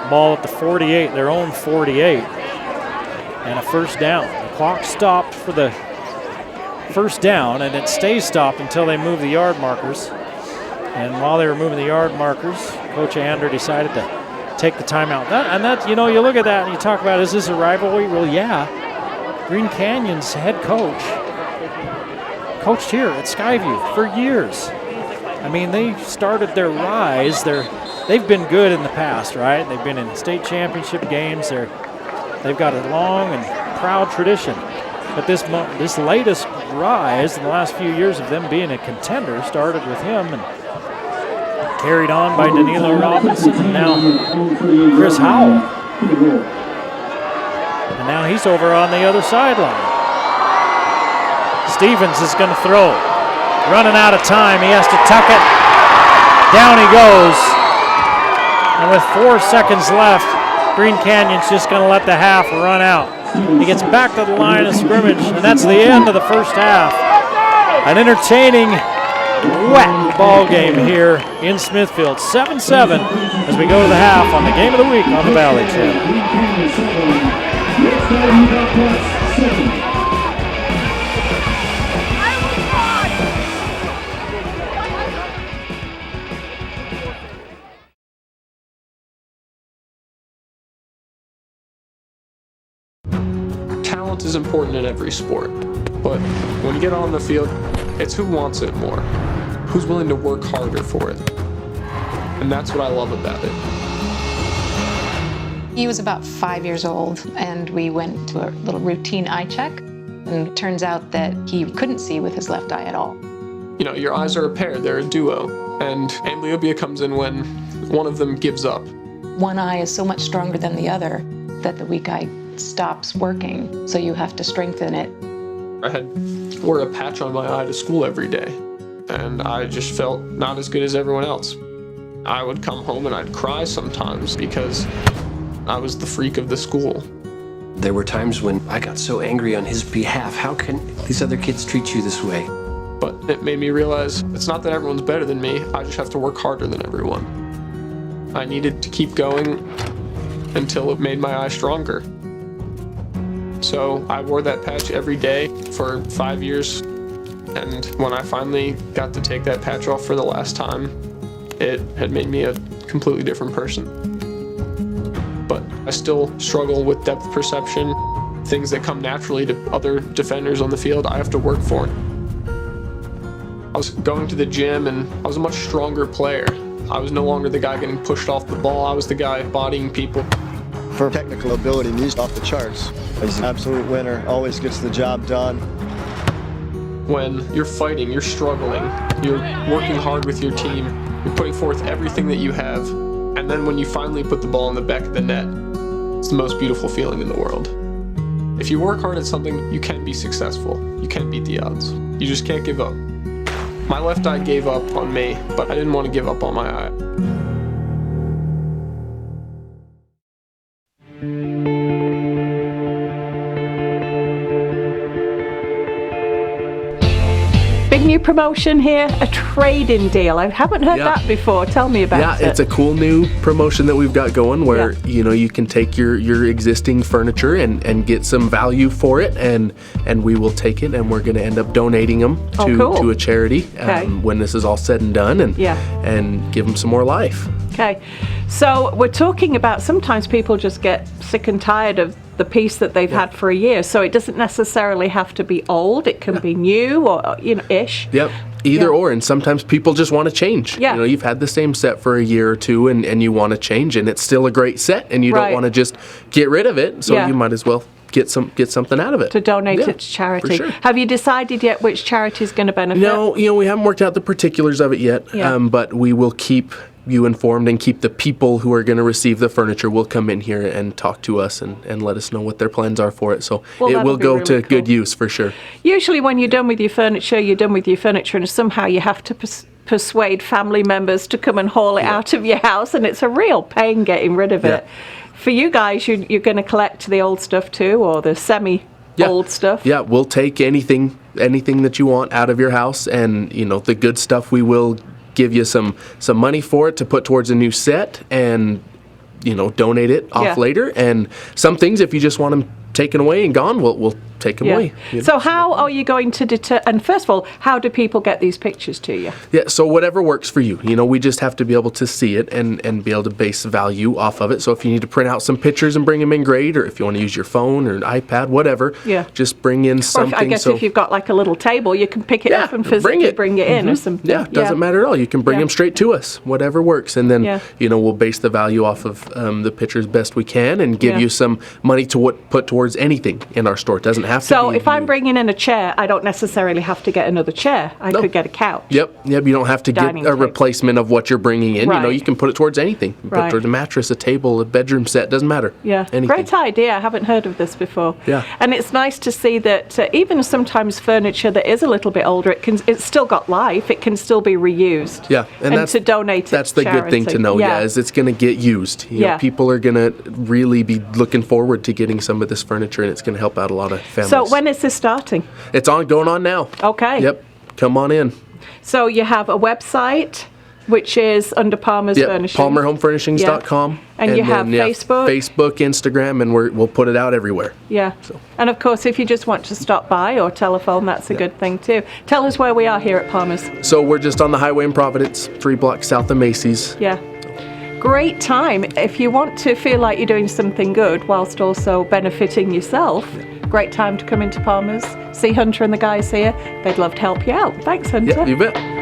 Ball at the 48, their own 48. And a first down. The clock stopped for the first down, and it stays stopped until they move the yard markers. And while they were moving the yard markers, Coach Ander decided to take the timeout. You know, you look at that and you talk about, is this a rivalry? Well, yeah. Green Canyon's head coach coached here at Skyview for years. I mean, they started their rise. They've been good in the past, right? They've been in state championship games. They've got a long and proud tradition. But this latest rise in the last few years of them being a contender started with him and carried on by Danilo Robinson and now Chris Howell. And now he's over on the other sideline. Stevens is going to throw. Running out of time, he has to tuck it. Down he goes. And with 4 seconds left, Green Canyon's just going to let the half run out. He gets back to the line of scrimmage, and that's the end of the first half. An entertaining, wet ball game here in Smithfield. 7-7 as we go to the half on the Game of the Week on the Valley Channel. Talent is important in every sport, but when you get on the field, it's who wants it more, who's willing to work harder for it, and that's what I love about it. He was about 5 years old, and we went to a little routine eye check, and it turns out that he couldn't see with his left eye at all. You know, your eyes are a pair, they're a duo, and amblyopia comes in when one of them gives up. One eye is so much stronger than the other that the weak eye stops working, so you have to strengthen it. I had wore a patch on my eye to school every day, and I just felt not as good as everyone else. I would come home and I'd cry sometimes because I was the freak of the school. There were times when I got so angry on his behalf. How can these other kids treat you this way? But it made me realize it's not that everyone's better than me, I just have to work harder than everyone. I needed to keep going until it made my eye stronger. So I wore that patch every day for 5 years, and when I finally got to take that patch off for the last time, it had made me a completely different person. But I still struggle with depth perception, things that come naturally to other defenders on the field, I have to work for. I was going to the gym and I was a much stronger player. I was no longer the guy getting pushed off the ball, I was the guy bodying people. For technical ability, he's off the charts. He's an absolute winner, always gets the job done. When you're fighting, you're struggling, you're working hard with your team, you're putting forth everything that you have, and then when you finally put the ball in the back of the net, it's the most beautiful feeling in the world. If you work hard at something, you can be successful. You can beat the odds. You just can't give up. My left eye gave up on me, but I didn't want to give up on my eye. Big new promotion here, a trade-in deal. I haven't heard that before. Tell me about it. Yeah, it's a cool new promotion that we've got going where, you know, you can take your existing furniture and get some value for it, and we will take it and we're going to end up donating them to a charity when this is all said and done, and give them some more life. Okay, so we're talking about sometimes people just get sick and tired of the piece that they've had for a year, so it doesn't necessarily have to be old. It can be new or ish. Yep, either or, and sometimes people just want to change. You know, you've had the same set for a year or two, and you want to change, and it's still a great set, and you don't want to just get rid of it, so you might as well get something out of it. To donate it to charity. For sure. Have you decided yet which charity is going to benefit? No, we haven't worked out the particulars of it yet, but we will keep you informed and keep the people who are going to receive the furniture will come in here and talk to us and let us know what their plans are for it. So it will go to good use for sure. Usually when you're done with your furniture, and somehow you have to persuade family members to come and haul it out of your house, and it's a real pain getting rid of it. For you guys, you're going to collect the old stuff too, or the semi-old stuff? Yeah, we'll take anything that you want out of your house, and the good stuff we will give you some money for it to put towards a new set, and donate it off later. And some things, if you just want them taken away and gone, we'll take them away. So how are you going to deter? And first of all, how do people get these pictures to you? Yeah, so whatever works for you. We just have to be able to see it and be able to base value off of it. So if you need to print out some pictures and bring them in grade, or if you want to use your phone or an iPad, whatever, just bring in something. Or I guess if you've got like a little table, you can pick it up and physically bring it in or something. Yeah, doesn't matter at all. You can bring them straight to us, whatever works. And then, we'll base the value off of the pictures best we can and give you some money to put towards anything in our store. It doesn't have to be. So if I'm bringing in a chair, I don't necessarily have to get another chair. I could get a couch. Yep. You don't have to get a replacement of what you're bringing in. Right. You can put it towards anything. You put it towards a mattress, a table, a bedroom set, doesn't matter. Yeah. Anything. Great idea. I haven't heard of this before. Yeah. And it's nice to see that even sometimes furniture that is a little bit older, it's still got life. It can still be reused. Yeah. And to donate that's the good thing to know, is it's going to get used. People are going to really be looking forward to getting some of this furniture, and it's going to help out a lot of families. So when is this starting? It's going on now. Okay. Yep. Come on in. So you have a website, which is under Palmer's Furnishings. PalmerHomeFurnishings.com. And you have Facebook? Facebook, Instagram, and we'll put it out everywhere. Yeah. And of course, if you just want to stop by or telephone, that's a good thing too. Tell us where we are here at Palmer's. So we're just on the highway in Providence, 3 blocks south of Macy's. Yeah. Great time. If you want to feel like you're doing something good whilst also benefiting yourself, great time to come into Palmer's. See Hunter and the guys here. They'd love to help you out. Thanks, Hunter. Yeah, you bet.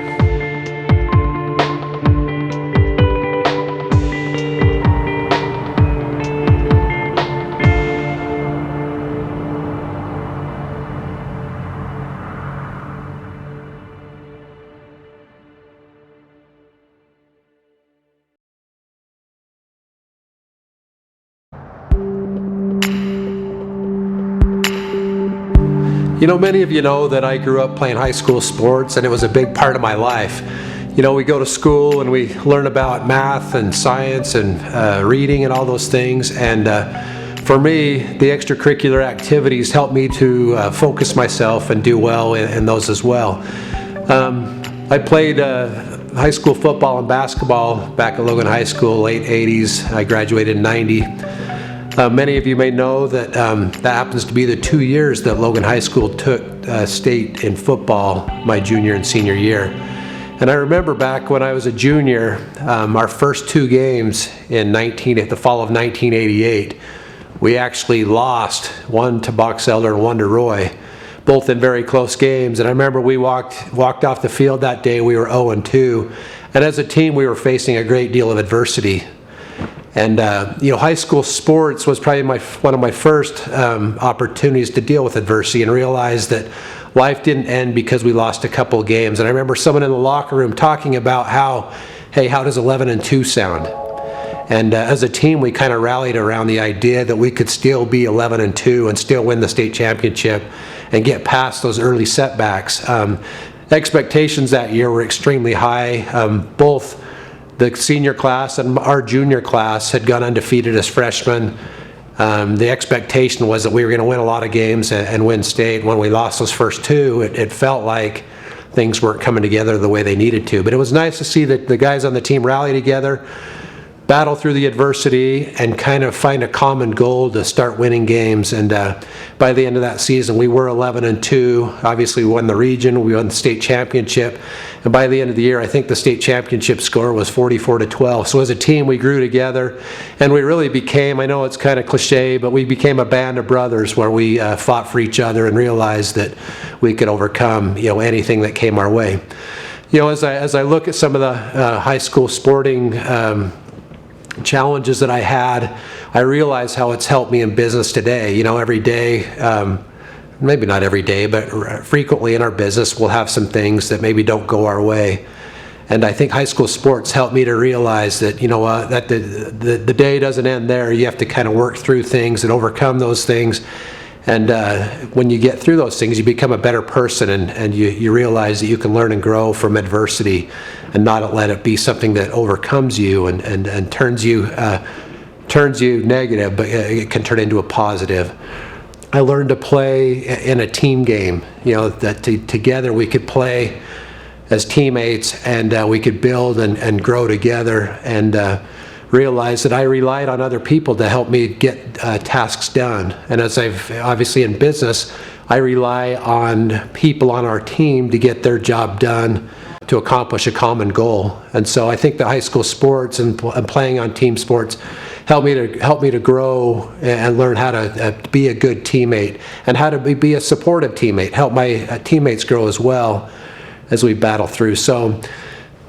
Many of you know that I grew up playing high school sports, and it was a big part of my life. We go to school and we learn about math and science and reading and all those things. And for me, the extracurricular activities helped me to focus myself and do well in those as well. I played high school football and basketball back at Logan High School, late 80s. I graduated in 90. Many of you may know that that happens to be the 2 years that Logan High School took state in football my junior and senior year. And I remember back when I was a junior, our first 2 games at the fall of 1988, we actually lost, one to Box Elder and one to Roy, both in very close games. And I remember we walked off the field that day, we were 0-2, and as a team we were facing a great deal of adversity. And high school sports was probably one of my first opportunities to deal with adversity and realize that life didn't end because we lost a couple of games. And I remember someone in the locker room talking about how does 11-2 sound? And as a team, we kind of rallied around the idea that we could still be 11-2 and still win the state championship and get past those early setbacks. Expectations that year were extremely high. Both the senior class and our junior class had gone undefeated as freshmen. The expectation was that we were going to win a lot of games and win state. When we lost those first 2, it felt like things weren't coming together the way they needed to. But it was nice to see that the guys on the team rally together, battle through the adversity, and kind of find a common goal to start winning games. And by the end of that season, we were 11-2. Obviously, we won the region, we won the state championship. And by the end of the year, I think the state championship score was 44-12. So as a team, we grew together, and we really became, I know it's kind of cliche, but we became a band of brothers where we fought for each other and realized that we could overcome anything that came our way. As I look at some of the high school sporting challenges that I had, I realize how it's helped me in business today. Every day, maybe not every day, but frequently in our business, we'll have some things that maybe don't go our way. And I think high school sports helped me to realize that, that the day doesn't end there. You have to kind of work through things and overcome those things. And when you get through those things, you become a better person, and you realize that you can learn and grow from adversity and not let it be something that overcomes you and turns you negative, but it can turn into a positive. I learned to play in a team game, that together we could play as teammates, and we could build and grow together, and realized that I relied on other people to help me get tasks done. And as I've obviously in business, I rely on people on our team to get their job done to accomplish a common goal. And so I think the high school sports and playing on team sports helped me to grow and learn how to be a good teammate and how to be a supportive teammate, help my teammates grow as well as we battle through. So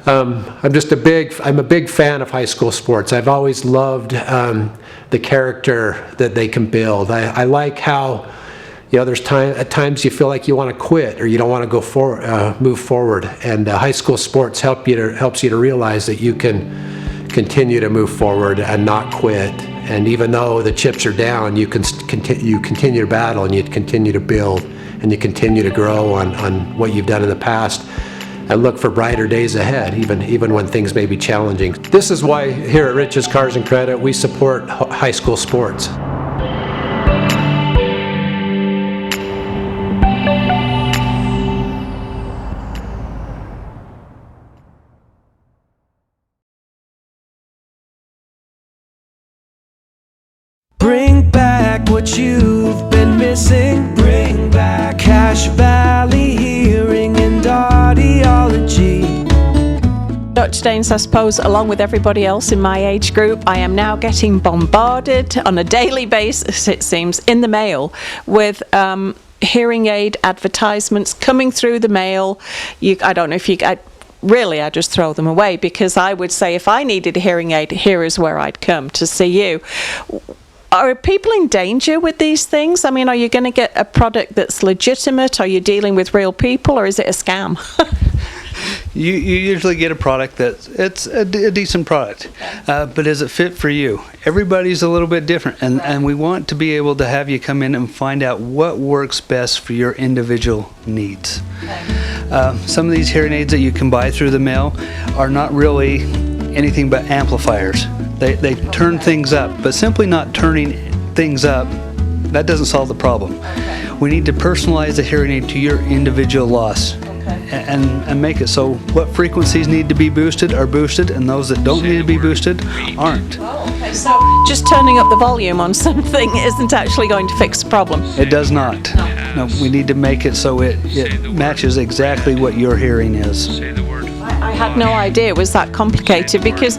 I'm a big fan of high school sports. I've always loved the character that they can build. I like how, there's at times you feel like you want to quit or you don't want to move forward. And high school sports helps you to realize that you can continue to move forward and not quit. And even though the chips are down, you continue to battle and you continue to build and you continue to grow on what you've done in the past and look for brighter days ahead, even when things may be challenging. This is why here at Rich's Cars and Credit, we support high school sports. Bring back what you've been missing. Bring back Cache Valley Hearing and Audiology. Dr. Daines, I suppose, along with everybody else in my age group, I am now getting bombarded on a daily basis, it seems, in the mail with hearing aid advertisements coming through the mail. I don't know if you... I just throw them away, because I would say if I needed a hearing aid, here is where I'd come to see you. Are people in danger with these things? I mean, are you going to get a product that's legitimate? Are you dealing with real people, or is it a scam? You usually get a product it's a decent product, but is it fit for you? Everybody's a little bit different, and we want to be able to have you come in and find out what works best for your individual needs. Some of these hearing aids that you can buy through the mail are not really anything but amplifiers. They turn things up, but simply not turning things up, that doesn't solve the problem. We need to personalize the hearing aid to your individual loss. And make it so what frequencies need to be boosted are boosted, and those that don't need to be boosted aren't. So just turning up the volume on something isn't actually going to fix the problem? It does not. No, we need to make it so it matches exactly what your hearing is. I had no idea it was that complicated, because,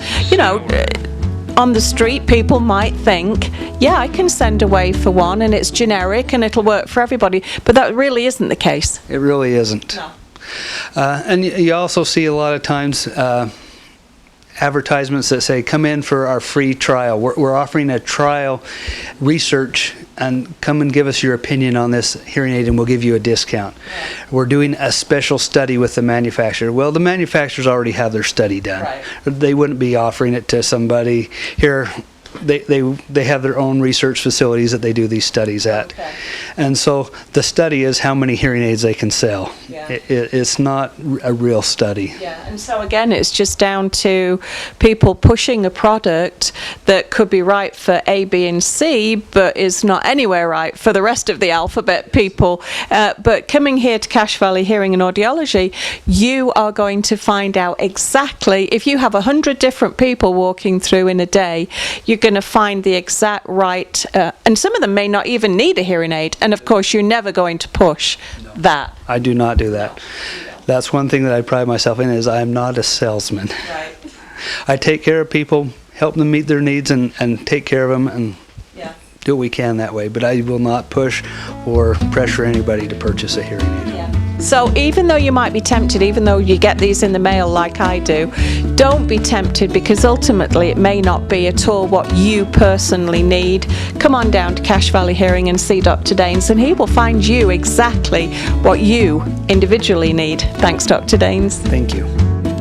on the street, people might think, yeah, I can send away for one and it's generic and it'll work for everybody, but that really isn't the case. It really isn't. No. And you also see a lot of times advertisements that say, come in for our free trial. We're offering a trial research, and come and give us your opinion on this hearing aid and we'll give you a discount. We're doing a special study with the manufacturer. Well, the manufacturers already have their study done. Right. They wouldn't be offering it to somebody here. They have their own research facilities that they do these studies at. Okay. And so the study is how many hearing aids they can sell. Yeah. It's not a real study. Yeah, and so again, it's just down to people pushing a product that could be right for A, B, and C, but is not anywhere right for the rest of the alphabet people. But coming here to Cache Valley Hearing and Audiology, you are going to find out exactly, if you have 100 different people walking through in a day, you're going to find the exact right, and some of them may not even need a hearing aid, and of course you're never going to push that. I do not do that. That's one thing that I pride myself in, is I am not a salesman. Right. I take care of people, help them meet their needs, and take care of them, and do what we can that way, but I will not push or pressure anybody to purchase a hearing aid. Yeah. So even though you might be tempted, even though you get these in the mail like I do, don't be tempted, because ultimately it may not be at all what you personally need. Come on down to Cache Valley Hearing and see Dr. Daines, and he will find you exactly what you individually need. Thanks, Dr. Daines. Thank you.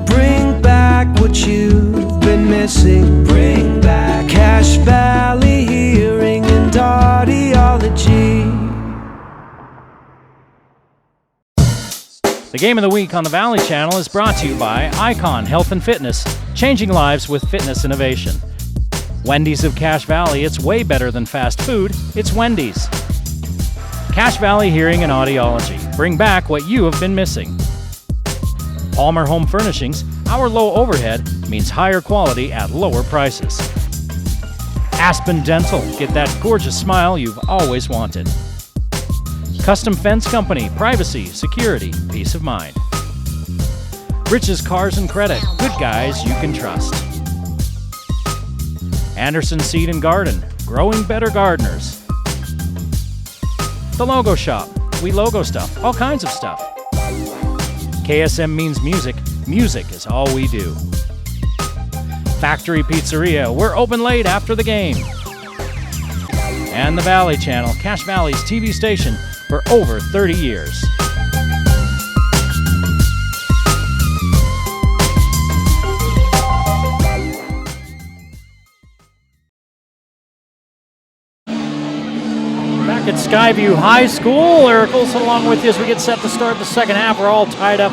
Bring back what you've been missing. Bring back Cache Valley Hearing and Audiology. The Game of the Week on the Valley Channel is brought to you by Icon Health and Fitness, changing lives with fitness innovation. Wendy's of Cache Valley, it's way better than fast food, it's Wendy's. Cache Valley Hearing and Audiology, bring back what you have been missing. Palmer Home Furnishings, our low overhead means higher quality at lower prices. Aspen Dental, get that gorgeous smile you've always wanted. Custom Fence Company, privacy, security, peace of mind. Rich's Cars and Credit, good guys you can trust. Anderson Seed and Garden, growing better gardeners. The Logo Shop, we logo stuff, all kinds of stuff. KSM means music, music is all we do. Factory Pizzeria, we're open late after the game. And the Valley Channel, Cache Valley's TV station for over 30 years. Back at Skyview High School, Eric Olson along with you as we get set to start the second half. We're all tied up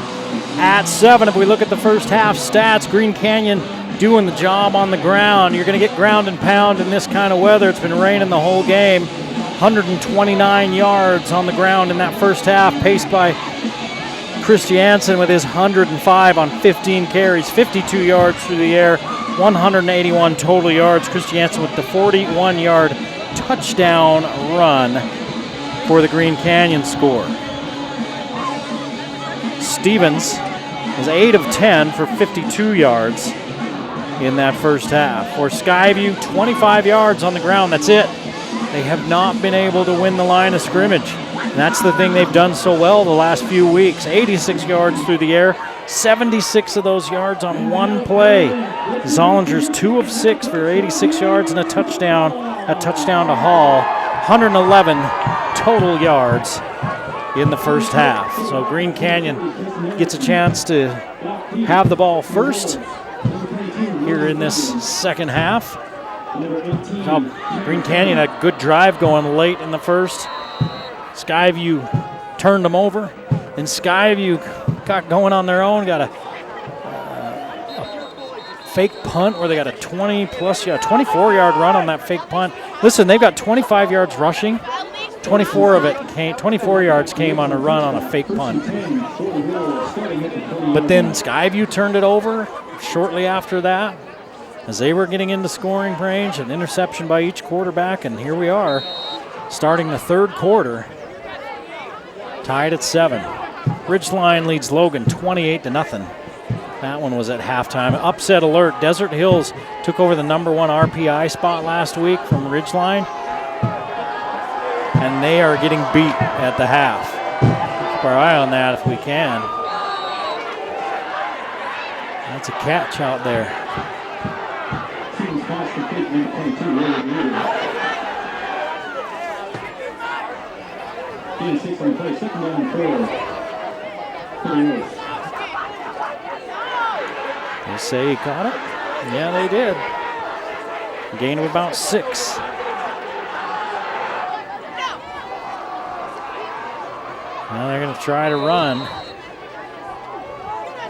at 7. If we look at the first half stats, Green Canyon doing the job on the ground. You're going to get ground and pound in this kind of weather. It's been raining the whole game. 129 yards on the ground in that first half, paced by Christiansen with his 105 on 15 carries, 52 yards through the air, 181 total yards. Christiansen with the 41-yard touchdown run for the Green Canyon score. Stevens was 8 of 10 for 52 yards in that first half. For Skyview, 25 yards on the ground, that's it. They have not been able to win the line of scrimmage. And that's the thing they've done so well the last few weeks. 86 yards through the air, 76 of those yards on one play. Zollinger's 2 of 6 for 86 yards and a touchdown to Hall. 111 total yards in the first half. So Green Canyon gets a chance to have the ball first here in this second half. Green Canyon had a good drive going late in the first. Skyview turned them over, and Skyview got going on their own, got a fake punt where they got a 24-yard run on that fake punt. Listen, they've got 25 yards rushing. 24 yards came on a run on a fake punt. But then Skyview turned it over shortly after that as they were getting into scoring range, an interception by each quarterback, and here we are starting the third quarter, tied at 7. Ridgeline leads Logan 28-0. That one was at halftime. Upset alert. Desert Hills took over the number 1 RPI spot last week from Ridgeline, and they are getting beat at the half. Keep our eye on that if we can. That's a catch out there. They say he caught it? Yeah, they did. Gain of about 6. Now they're going to try to run.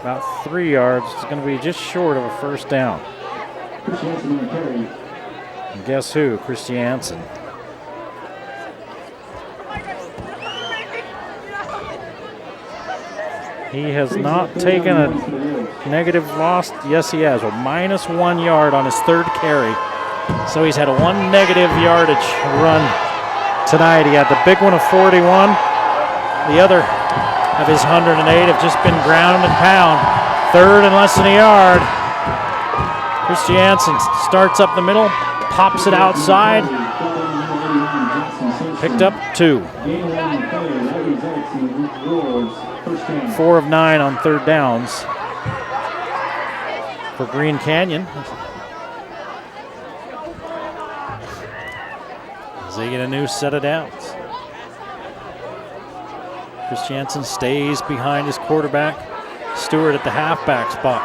About 3 yards. It's going to be just short of a first down. And guess who? Christiansen. He has not taken a negative loss. Yes, he has. A -1 yard on his third carry. So he's had a 1 negative yardage run tonight. He had the big one of 41. The other of his 108 have just been ground and pound. Third and less than a yard. Christiansen starts up the middle, pops it outside. Picked up 2. 4 of 9 on third downs for Green Canyon. As they get a new set of downs. Christiansen stays behind his quarterback, Stewart at the halfback spot.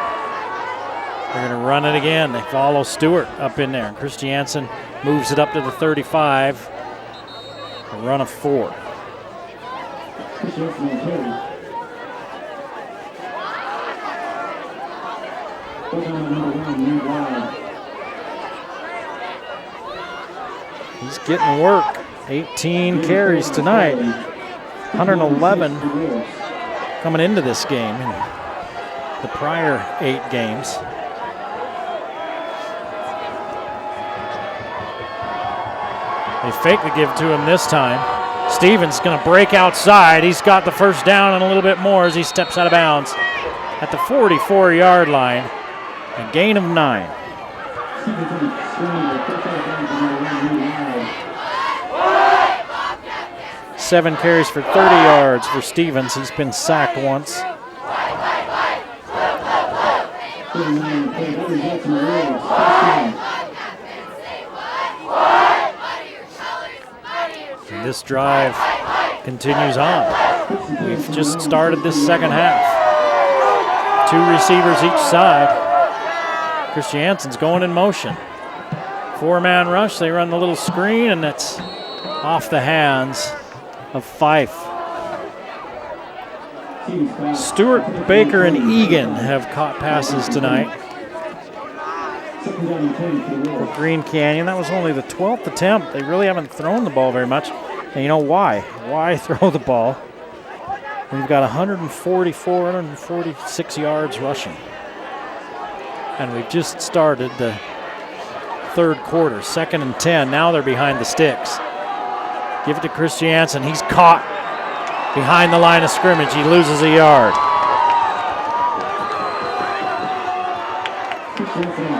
They're going to run it again. They follow Stewart up in there. Christiansen moves it up to the 35. A run of 4. He's getting work. 18 carries tonight. 111 coming into this game in the prior 8 games. They fake the give to him this time. Stevens going to break outside. He's got the first down and a little bit more as he steps out of bounds at the 44-yard line. A gain of 9. Seven carries for 30 yards for Stevens. He's been sacked once. And this drive continues on. We've just started this second half. 2 receivers each side. Christiansen's going in motion. 4-man rush. They run the little screen, and it's off the hands of Fife. Stewart, Baker, and Egan have caught passes tonight for Green Canyon. That was only the 12th attempt. They really haven't thrown the ball very much. And you know why? Why throw the ball? We've got 146 yards rushing. And we've just started the third quarter, 2nd and 10. Now they're behind the sticks. Give it to Christiansen. He's caught behind the line of scrimmage. He loses a yard.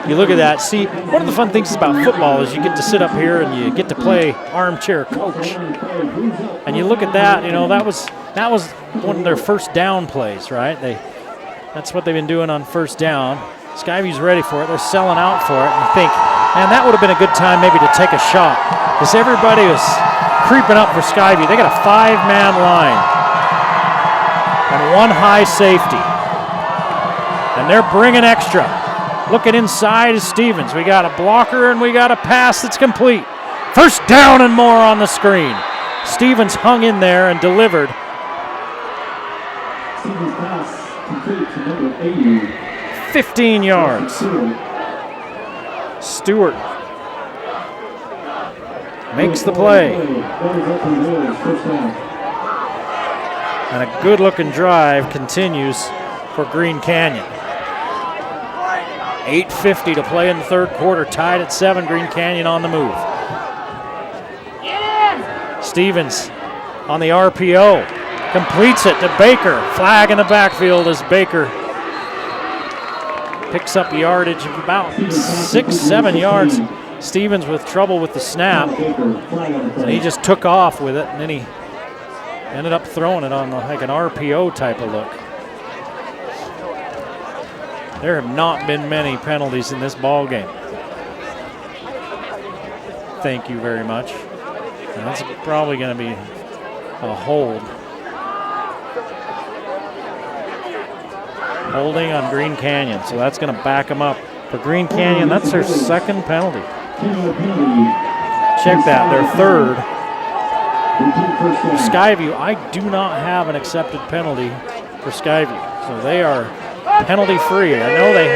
You look at that. See, one of the fun things about football is you get to sit up here and you get to play armchair coach. And you look at that, you know, that was one of their first down plays, right? That's what they've been doing on first down. Skyview's ready for it. They're selling out for it. And you think, man, that would have been a good time maybe to take a shot. Because everybody was creeping up for Skyview. They got a 5-man line and 1 high safety. And they're bringing extra. Looking inside is Stevens. We got a blocker and we got a pass that's complete. First down and more on the screen. Stevens hung in there and delivered. 15 yards. Stewart makes the play. And a good-looking drive continues for Green Canyon. 8:50 to play in the third quarter, tied at 7. Green Canyon on the move. Stevens on the RPO, completes it to Baker. Flag in the backfield as Baker picks up yardage of about 6-7 yards. Stevens with trouble with the snap, and he just took off with it, and then he ended up throwing it on like an RPO type of look. There have not been many penalties in this ball game. Thank you very much. And that's probably going to be a hold. Holding on Green Canyon, so that's going to back them up. For Green Canyon, that's their second penalty. Check that, their third. Skyview, I do not have an accepted penalty for Skyview, so they are penalty free. I know they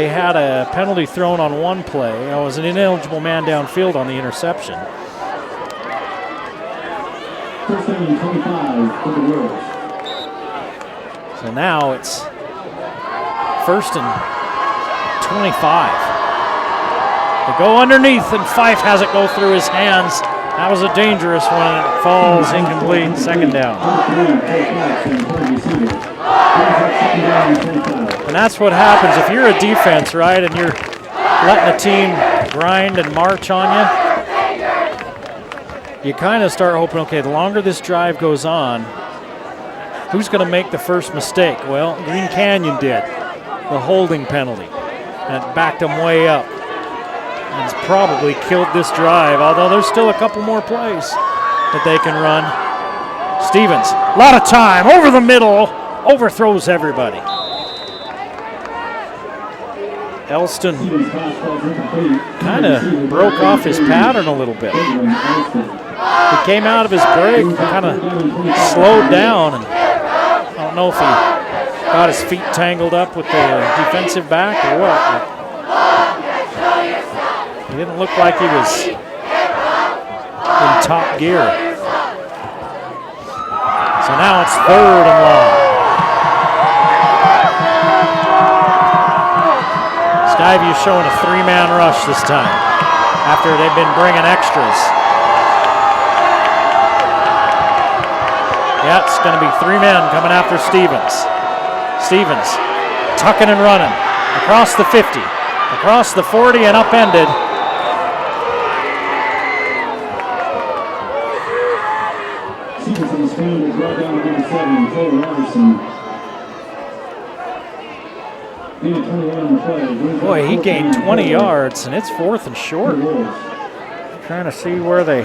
had a penalty thrown on one play. It was an ineligible man downfield on the interception. So now it's 1st and 25. They go underneath, and Fife has it go through his hands. That was a dangerous one, and it falls incomplete. 2nd down. And that's what happens if you're a defense, right, and you're letting a team grind and march on you. You kind of start hoping, okay, the longer this drive goes on, who's going to make the first mistake? Well, Green Canyon did, the holding penalty, and it backed them way up. And it's probably killed this drive, although there's still a couple more plays that they can run. Stevens, a lot of time, over the middle, overthrows everybody. Elston kind of broke off his pattern a little bit. He came out of his break, kind of slowed down, and I don't know if he got his feet tangled up with the defensive back or what. He didn't look like he was in top gear. So now it's 3rd and long. Skyview showing a 3-man rush this time after they've been bringing extras. Yeah, it's going to be 3 men coming after Stevens. Stevens tucking and running across the 50, across the 40, and upended. Stevens on the screen is right down to number 7, Cole Robertson. Boy, he gained 20 yards, and it's 4th and short. Trying to see where they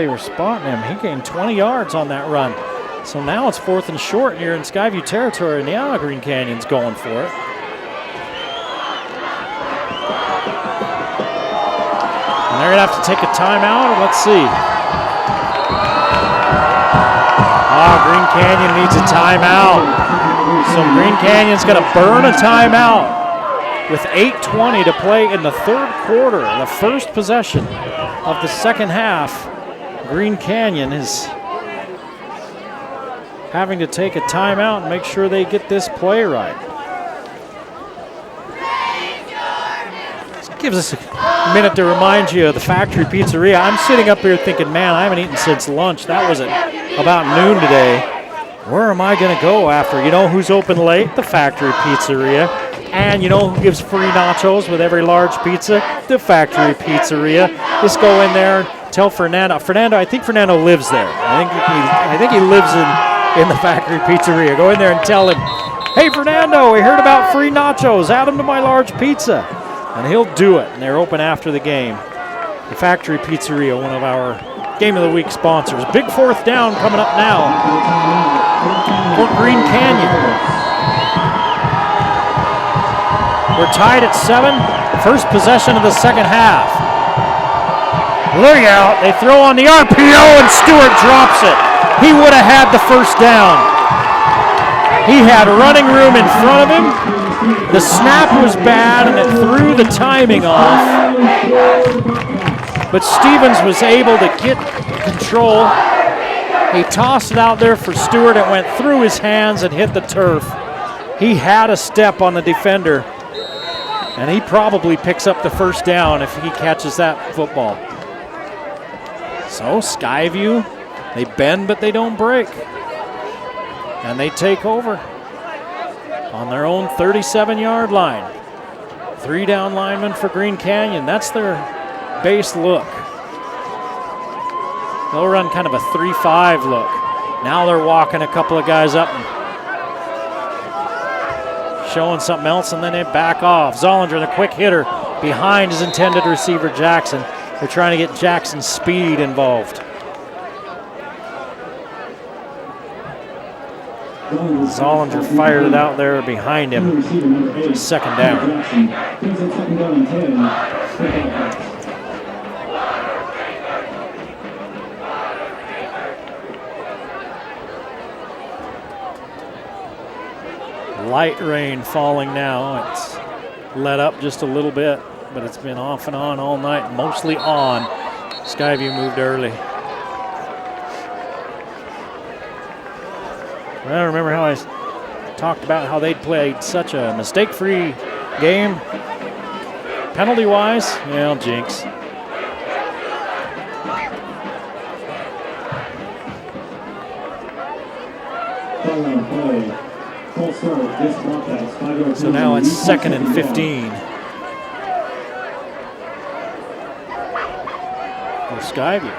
were spotting him. He gained 20 yards on that run. So now it's 4th and short, and you're in Skyview territory, and now Green Canyon's going for it. And they're going to have to take a timeout. Let's see. Green Canyon needs a timeout. So Green Canyon's going to burn a timeout with 8:20 to play in the 3rd quarter, the first possession of the second half. Green Canyon is having to take a timeout and make sure they get this play right. This gives us a minute to remind you of the Factory Pizzeria. I'm sitting up here thinking, man, I haven't eaten since lunch. That was at about noon today. Where am I going to go after? You know who's open late? The Factory Pizzeria. And you know who gives free nachos with every large pizza? The Factory Pizzeria. Just go in there, tell Fernando. I think Fernando lives there. I think he lives in the Factory Pizzeria. Go in there and tell him, hey, Fernando, we heard about free nachos. Add them to my large pizza. And he'll do it. And they're open after the game. The Factory Pizzeria, one of our Game of the Week sponsors. Big 4th down coming up now for Green Canyon. We're tied at 7. First possession of the second half. Look out. They throw on the RPO and Stewart drops it. He would have had the first down. He had running room in front of him. The snap was bad and it threw the timing off. But Stevens was able to get control. He tossed it out there for Stewart. It went through his hands and hit the turf. He had a step on the defender, and he probably picks up the first down if he catches that football. So Skyview, they bend but they don't break. And they take over on their own 37-yard line. 3 down linemen for Green Canyon. That's their base look. They'll run kind of a 3-5 look. Now they're walking a couple of guys up and showing something else, and then they back off. Zollinger, the quick hitter, behind his intended receiver, Jackson. They're trying to get Jackson's speed involved. Zollinger fired it out there behind him. 2nd down. Light rain falling now. It's let up just a little bit, but it's been off and on all night, mostly on. Skyview moved early. Well, remember how I talked about how they'd played such a mistake-free game? Penalty-wise, well, jinx. So now it's 2nd and 15. For Skyview.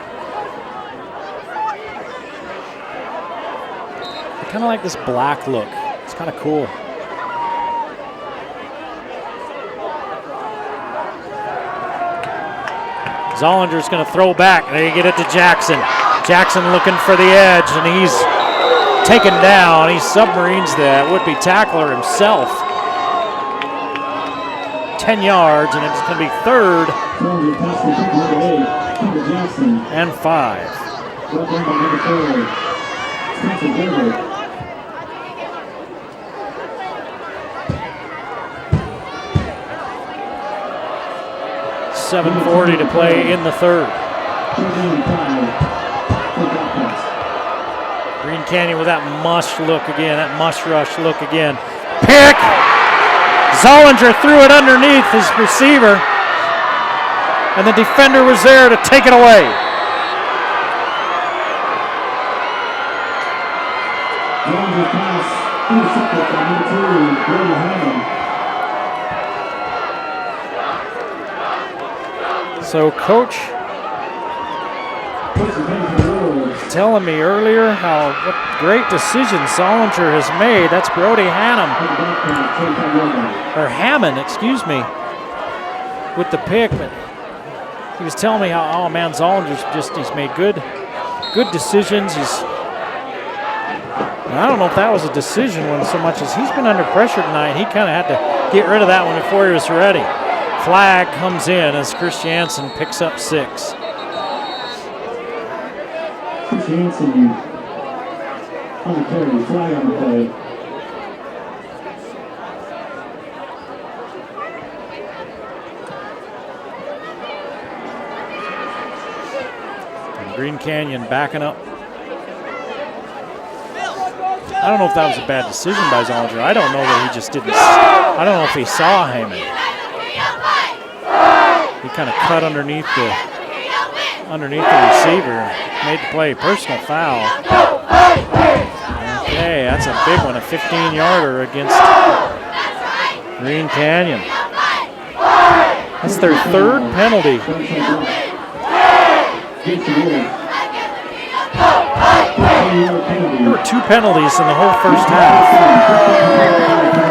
I kind of like this black look. It's kind of cool. Zollinger's going to throw back. They get it to Jackson. Jackson looking for the edge, and he's taken down. He submarines that would-be tackler himself. 10 yards, and it's going to be 3rd and 5. .740 to play in the 3rd. Green Canyon with that mush look again, that mush rush look again. Pick! Zollinger threw it underneath his receiver, and the defender was there to take it away. So Coach telling me earlier what great decision Zollinger has made. That's Brody Hammond, excuse me, with the pick. But he was telling me how, oh man, Zollinger's he's made good decisions. I don't know if that was a decision one so much as he's been under pressure tonight. He kind of had to get rid of that one before he was ready. Flag comes in as Chris Jansen picks up 6. Chris Jansen on the carry, flag on the play. And Green Canyon backing up. I don't know if that was a bad decision by Zollinger. I don't know that he just didn't. I don't know if he saw Heyman. He kind of cut underneath the receiver, made the play. Personal foul. Okay, that's a big one, a 15-yarder against Green Canyon. That's their 3rd penalty. There were 2 penalties in the whole first half.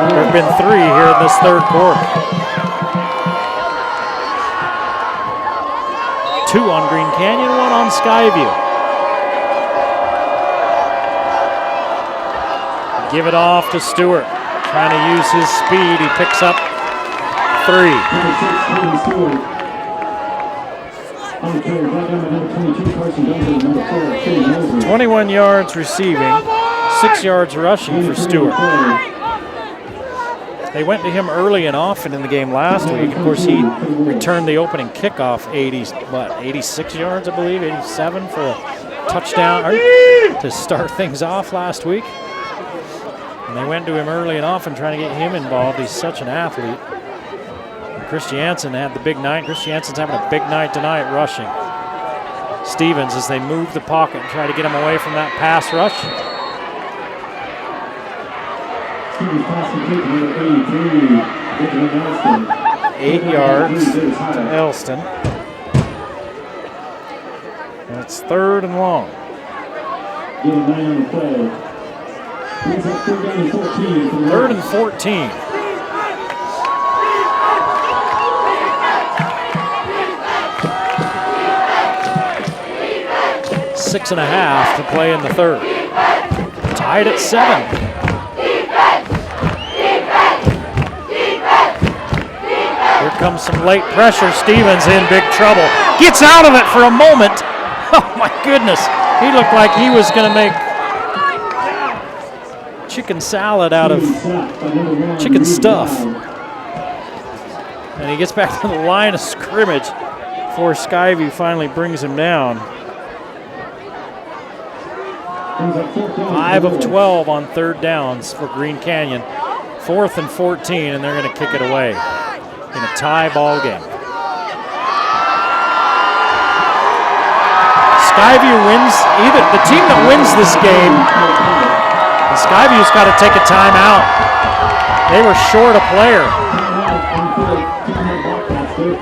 There have been 3 here in this 3rd quarter. 2 on Green Canyon, 1 on Skyview. Give it off to Stewart. Trying to use his speed. He picks up 3. 21 yards receiving, 6 yards rushing for Stewart. They went to him early and often in the game last week. Of course, he returned the opening kickoff 86 yards, I believe, 87 for a touchdown to start things off last week. And they went to him early and often trying to get him involved. He's such an athlete. And Chris Jansen had the big night. Chris Jansen's having a big night tonight rushing. Stevens as they move the pocket and try to get him away from that pass rush. 8 yards to Elston. And it's 3rd and long. 3rd and 14. Six and a half to play in the 3rd. Tied at 7. Here comes some late pressure. Stevens in big trouble. Gets out of it for a moment. Oh my goodness. He looked like he was going to make chicken salad out of chicken stuff. And he gets back to the line of scrimmage before Skyview finally brings him down. 5 of 12 on 3rd downs for Green Canyon. 4th and 14, and they're going to kick it away in a tie ball game. Skyview wins, either the team that wins this game, and Skyview's got to take a timeout. They were short a player.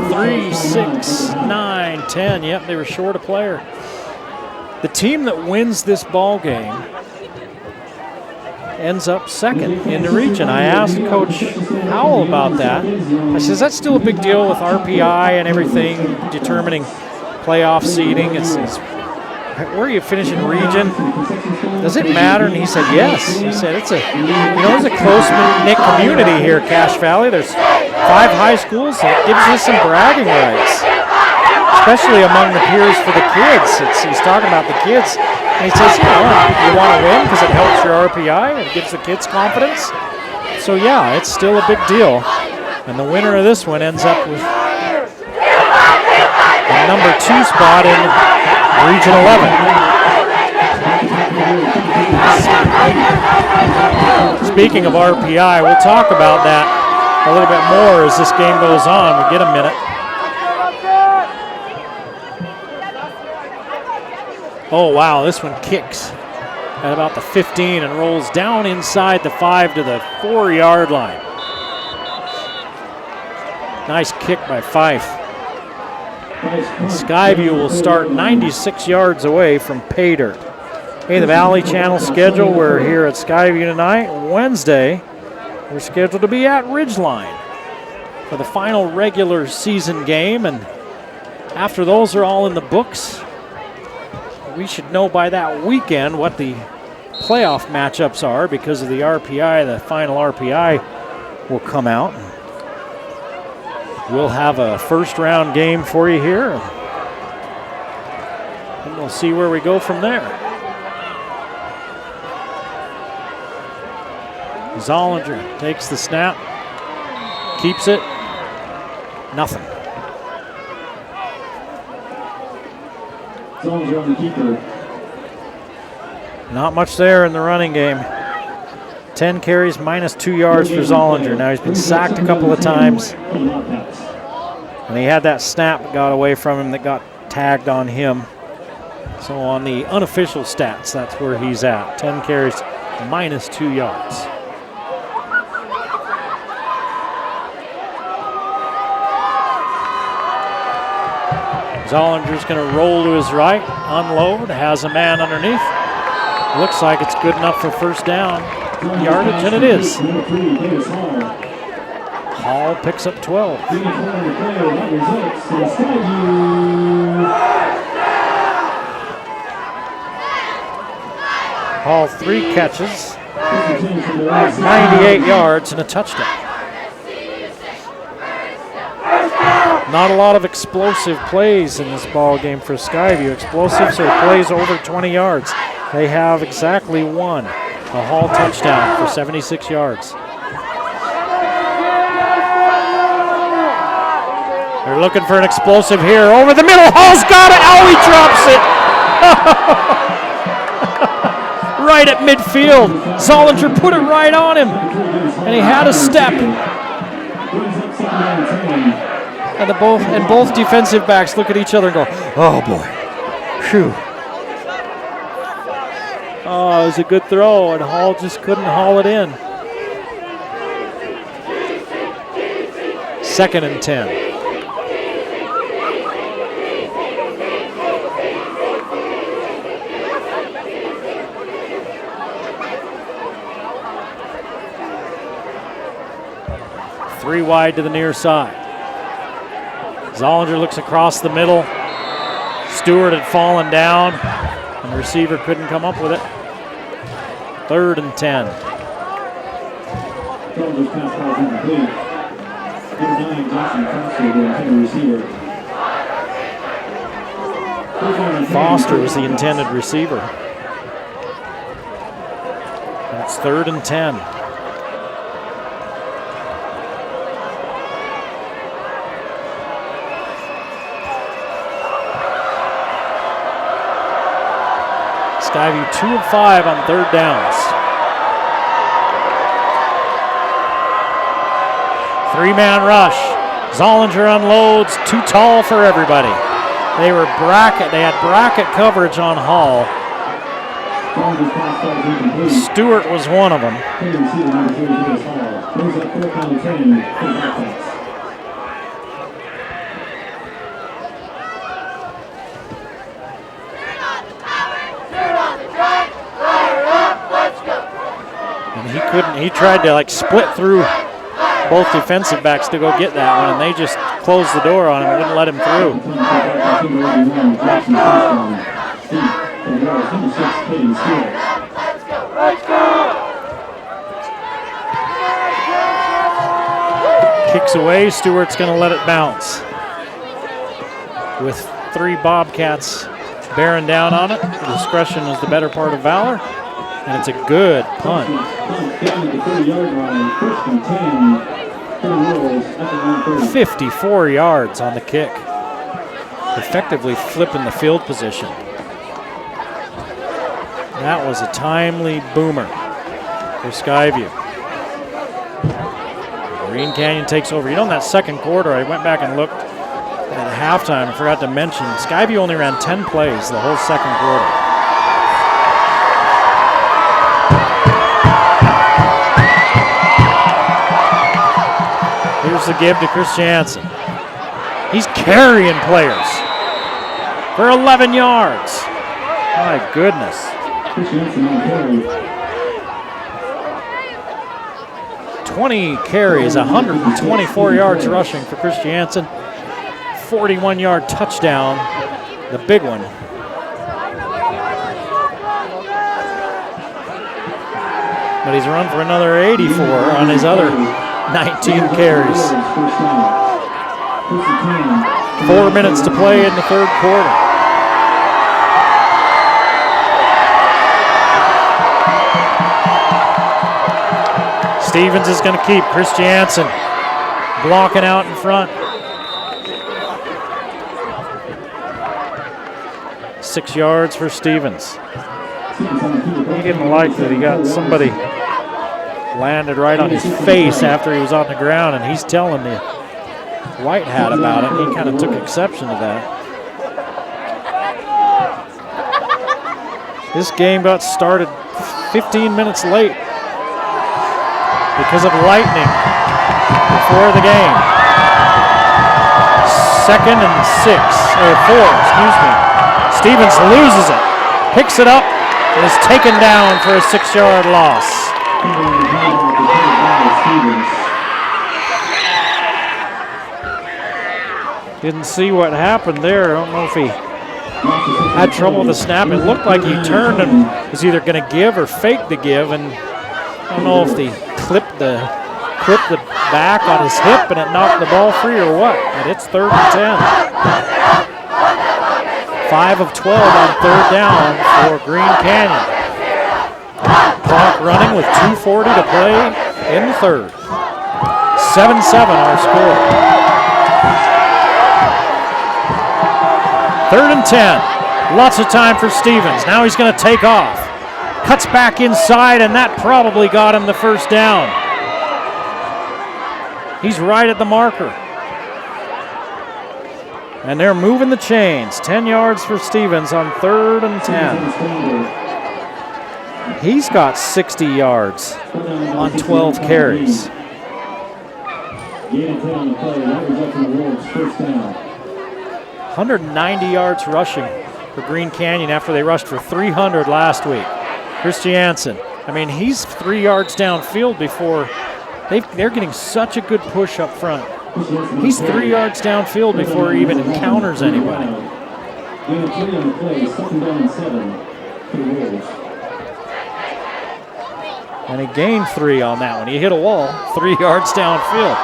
3, 6, 9, 10, yep, they were short a player. The team that wins this ball game ends up 2nd in the region. I asked Coach Howell about that. I says, that's still a big deal with RPI and everything, determining playoff seeding. It's where you finish in region. Does it matter? And he said, yes. He said, it's a close-knit community here, Cache Valley. There's 5 high schools. It gives you some bragging rights, especially among the peers for the kids. He's talking about the kids. And he says, you want to win because it helps your RPI and it gives the kids confidence. So yeah, it's still a big deal. And the winner of this one ends up with the number 2 spot in Region 11. Speaking of RPI, we'll talk about that a little bit more as this game goes on. We get a minute. Oh, wow, this one kicks. at about the 15 and rolls down inside the 5 to the 4-yard line. Nice kick by Fife. Skyview will start 96 yards away from pay dirt. Hey, the Valley Channel schedule, we're here at Skyview tonight. Wednesday, we're scheduled to be at Ridgeline for the final regular season game, and after those are all in the books, we should know by that weekend what the playoff matchups are because of the RPI. The final RPI will come out. We'll have a first-round game for you here, and we'll see where we go from there. Zollinger takes the snap, keeps it, nothing. Zollinger on the keeper. Not much there in the running game. 10 carries, minus 2 yards for Zollinger. Now he's been sacked a couple of times. And he had that snap that got away from him that got tagged on him. So on the unofficial stats, that's where he's at. 10 carries, minus 2 yards. Zollinger's going to roll to his right, unload, has a man underneath. Looks like it's good enough for first down yardage, and it is. Hall picks up 12. Hall 3 catches, 98 yards and a touchdown. Not a lot of explosive plays in this ball game for Skyview. Explosives are plays over 20 yards. They have exactly one, a Hall touchdown for 76 yards. They're looking for an explosive here. Over the middle, Hall's got it. Oh, he drops it. Right at midfield. Zollinger put it right on him, and he had a step. And both defensive backs look at each other and go, oh boy, phew. Oh, it was a good throw, and Hall just couldn't haul it in. 2nd and 10. Three wide to the near side. Zollinger looks across the middle. Stewart had fallen down, and the receiver couldn't come up with it. 3rd and 10. Foster was the intended receiver. That's 3rd and 10. Skyview 2 of 5 on 3rd downs. 3-man rush. Zollinger unloads, too tall for everybody. They had bracket coverage on Hall. Stewart was one of them. He tried to split through both defensive backs to go get that one, and they just closed the door on him and wouldn't let him through. Kicks away, Stewart's going to let it bounce. With 3 Bobcats bearing down on it, discretion is the better part of valor. And it's a good punt. 54 yards on the kick. Effectively flipping the field position. That was a timely boomer for Skyview. Green Canyon takes over. In that second quarter, I went back and looked at halftime. I forgot to mention, Skyview only ran 10 plays the whole second quarter. give to Chris Jansen. He's carrying players for 11 yards. My goodness. 20 carries, 124 yards rushing for Chris Jansen. 41-yard touchdown, the big one. But he's run for another 84 on his other 19 carries. 4 minutes to play in the third quarter. Stevens is going to keep Chris Jansen blocking out in front. 6 yards for Stevens. He didn't like that he got somebody landed right on his face after he was on the ground, and he's telling the white hat about it. He kind of took exception to that. This game got started 15 minutes late because of lightning before the game. 2nd and 4, excuse me. Stevens loses it, picks it up, and is taken down for a 6-yard loss. Didn't see what happened there. I don't know if he had trouble with the snap. It looked like he turned and was either going to give or fake the give, and I don't know if he clipped the back on his hip and it knocked the ball free or what, but it's 3rd and 10. 5 of 12 on 3rd down for Green Canyon. Clock running with 2:40 to play in the third. 7-7 our score. 3rd and 10. Lots of time for Stevens. Now he's going to take off. Cuts back inside, and that probably got him the first down. He's right at the marker. And they're moving the chains. 10 yards for Stevens on 3rd and 10. He's got 60 yards on 12 carries. 190 yards rushing for Green Canyon after they rushed for 300 last week. Chris Jansen, I mean, he's 3 yards downfield before. They're getting such a good push up front. He's 3 yards downfield before he even encounters anybody. And he gained 3 on that one. He hit a wall 3 yards downfield.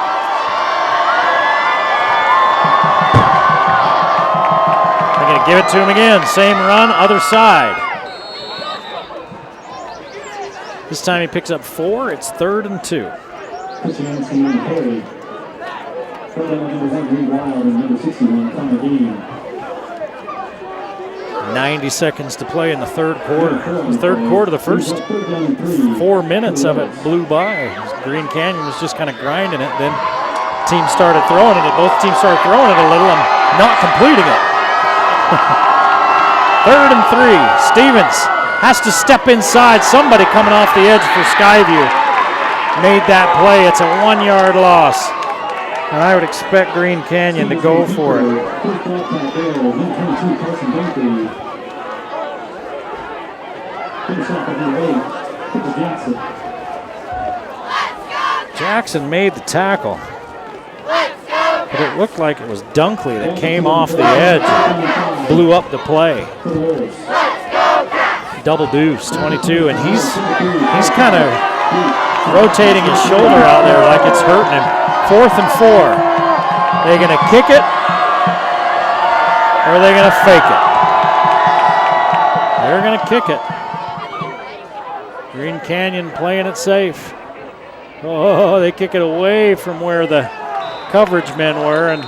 They're going to give it to him again. Same run, other side. This time he picks up 4. It's 3rd and 2. 90 seconds to play in the third quarter. The third quarter, the first 4 minutes of it blew by. Green Canyon was just kind of grinding it. Then teams started throwing it. Both teams started throwing it a little and not completing it. 3rd and 3. Stevens has to step inside. Somebody coming off the edge for Skyview made that play. It's a 1-yard loss. And I would expect Green Canyon to go for it. Jackson made the tackle. But it looked like it was Dunkley that came off the edge and blew up the play. Double deuce, 22, and he's kind of rotating his shoulder out there like it's hurting him. 4th and 4. Are they going to kick it or are they going to fake it? They're going to kick it. Green Canyon playing it safe. Oh, they kick it away from where the coverage men were, and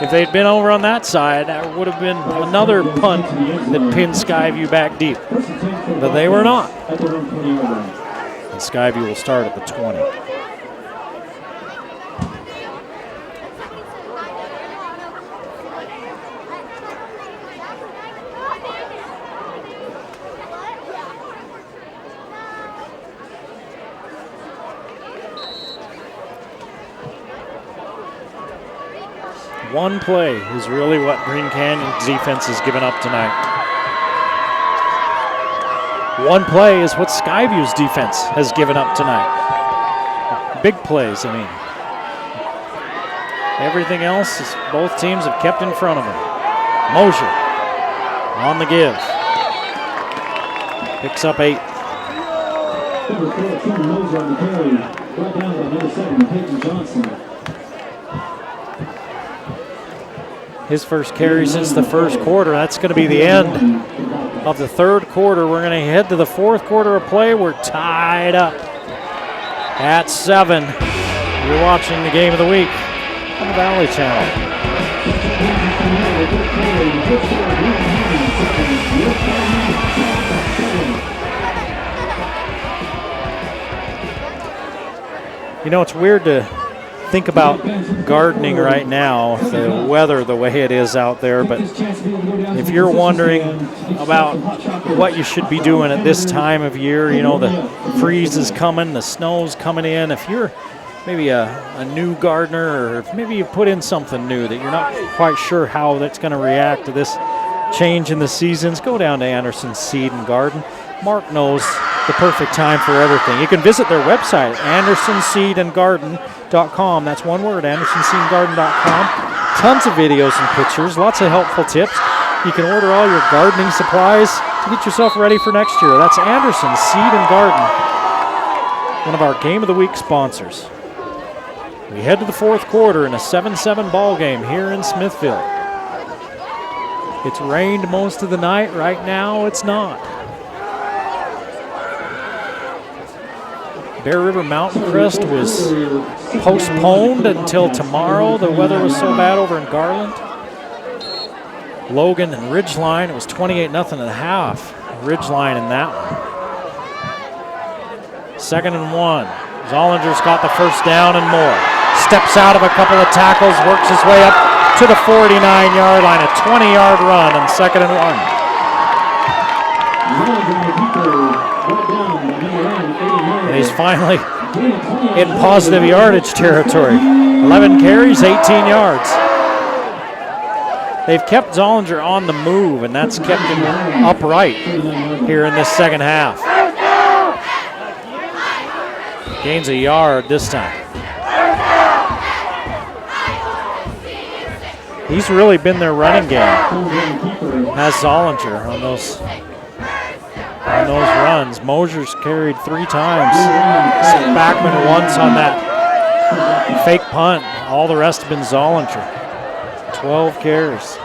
if they'd been over on that side, that would have been another punt that pinned Skyview back deep. But they were not. And Skyview will start at the 20. One play is really what Green Canyon's defense has given up tonight. One play is what Skyview's defense has given up tonight. Big plays, I mean. Everything else is both teams have kept in front of them. Mosier on the give. Picks up 8. Number 14, Mosier on the carry. Brought down by number 7, Peyton Johnson. His first carry since the first quarter. That's going to be the end of the third quarter. We're going to head to the fourth quarter of play. We're tied up at 7. You're watching the game of the week on the Valley Channel. You know, it's weird to think about gardening right now, the weather the way it is out there, but if you're wondering about what you should be doing at this time of year, you know, the freeze is coming, the snow's coming in. If you're maybe a new gardener, or maybe you put in something new that you're not quite sure how that's going to react to this change in the seasons, go down to Anderson's Seed and Garden. Mark knows the perfect time for everything. You can visit their website, andersonseedandgarden.com. That's one word, andersonseedandgarden.com. Tons of videos and pictures, lots of helpful tips. You can order all your gardening supplies to get yourself ready for next year. That's Anderson's Seed and Garden, one of our Game of the Week sponsors. We head to the fourth quarter in a 7-7 ball game here in Smithfield. It's rained most of the night. Right now, it's not. Bear River Mountain Crest was postponed until tomorrow. The weather was so bad over in Garland. Logan and Ridgeline, it was 28-0 at the half. Ridgeline in that one. 2nd and 1. Zollinger's got the first down and more. Steps out of a couple of tackles, works his way up to the 49-yard line. A 20-yard run on 2nd and 1. And he's finally in positive yardage territory. 11 carries, 18 yards. They've kept Zollinger on the move, and that's kept him upright here in this second half. Gains a yard this time. He's really been their running game, has Zollinger on those runs. Mosier's carried 3 times. Backman once on that fake punt. All the rest have been Zollinger. 12 carries.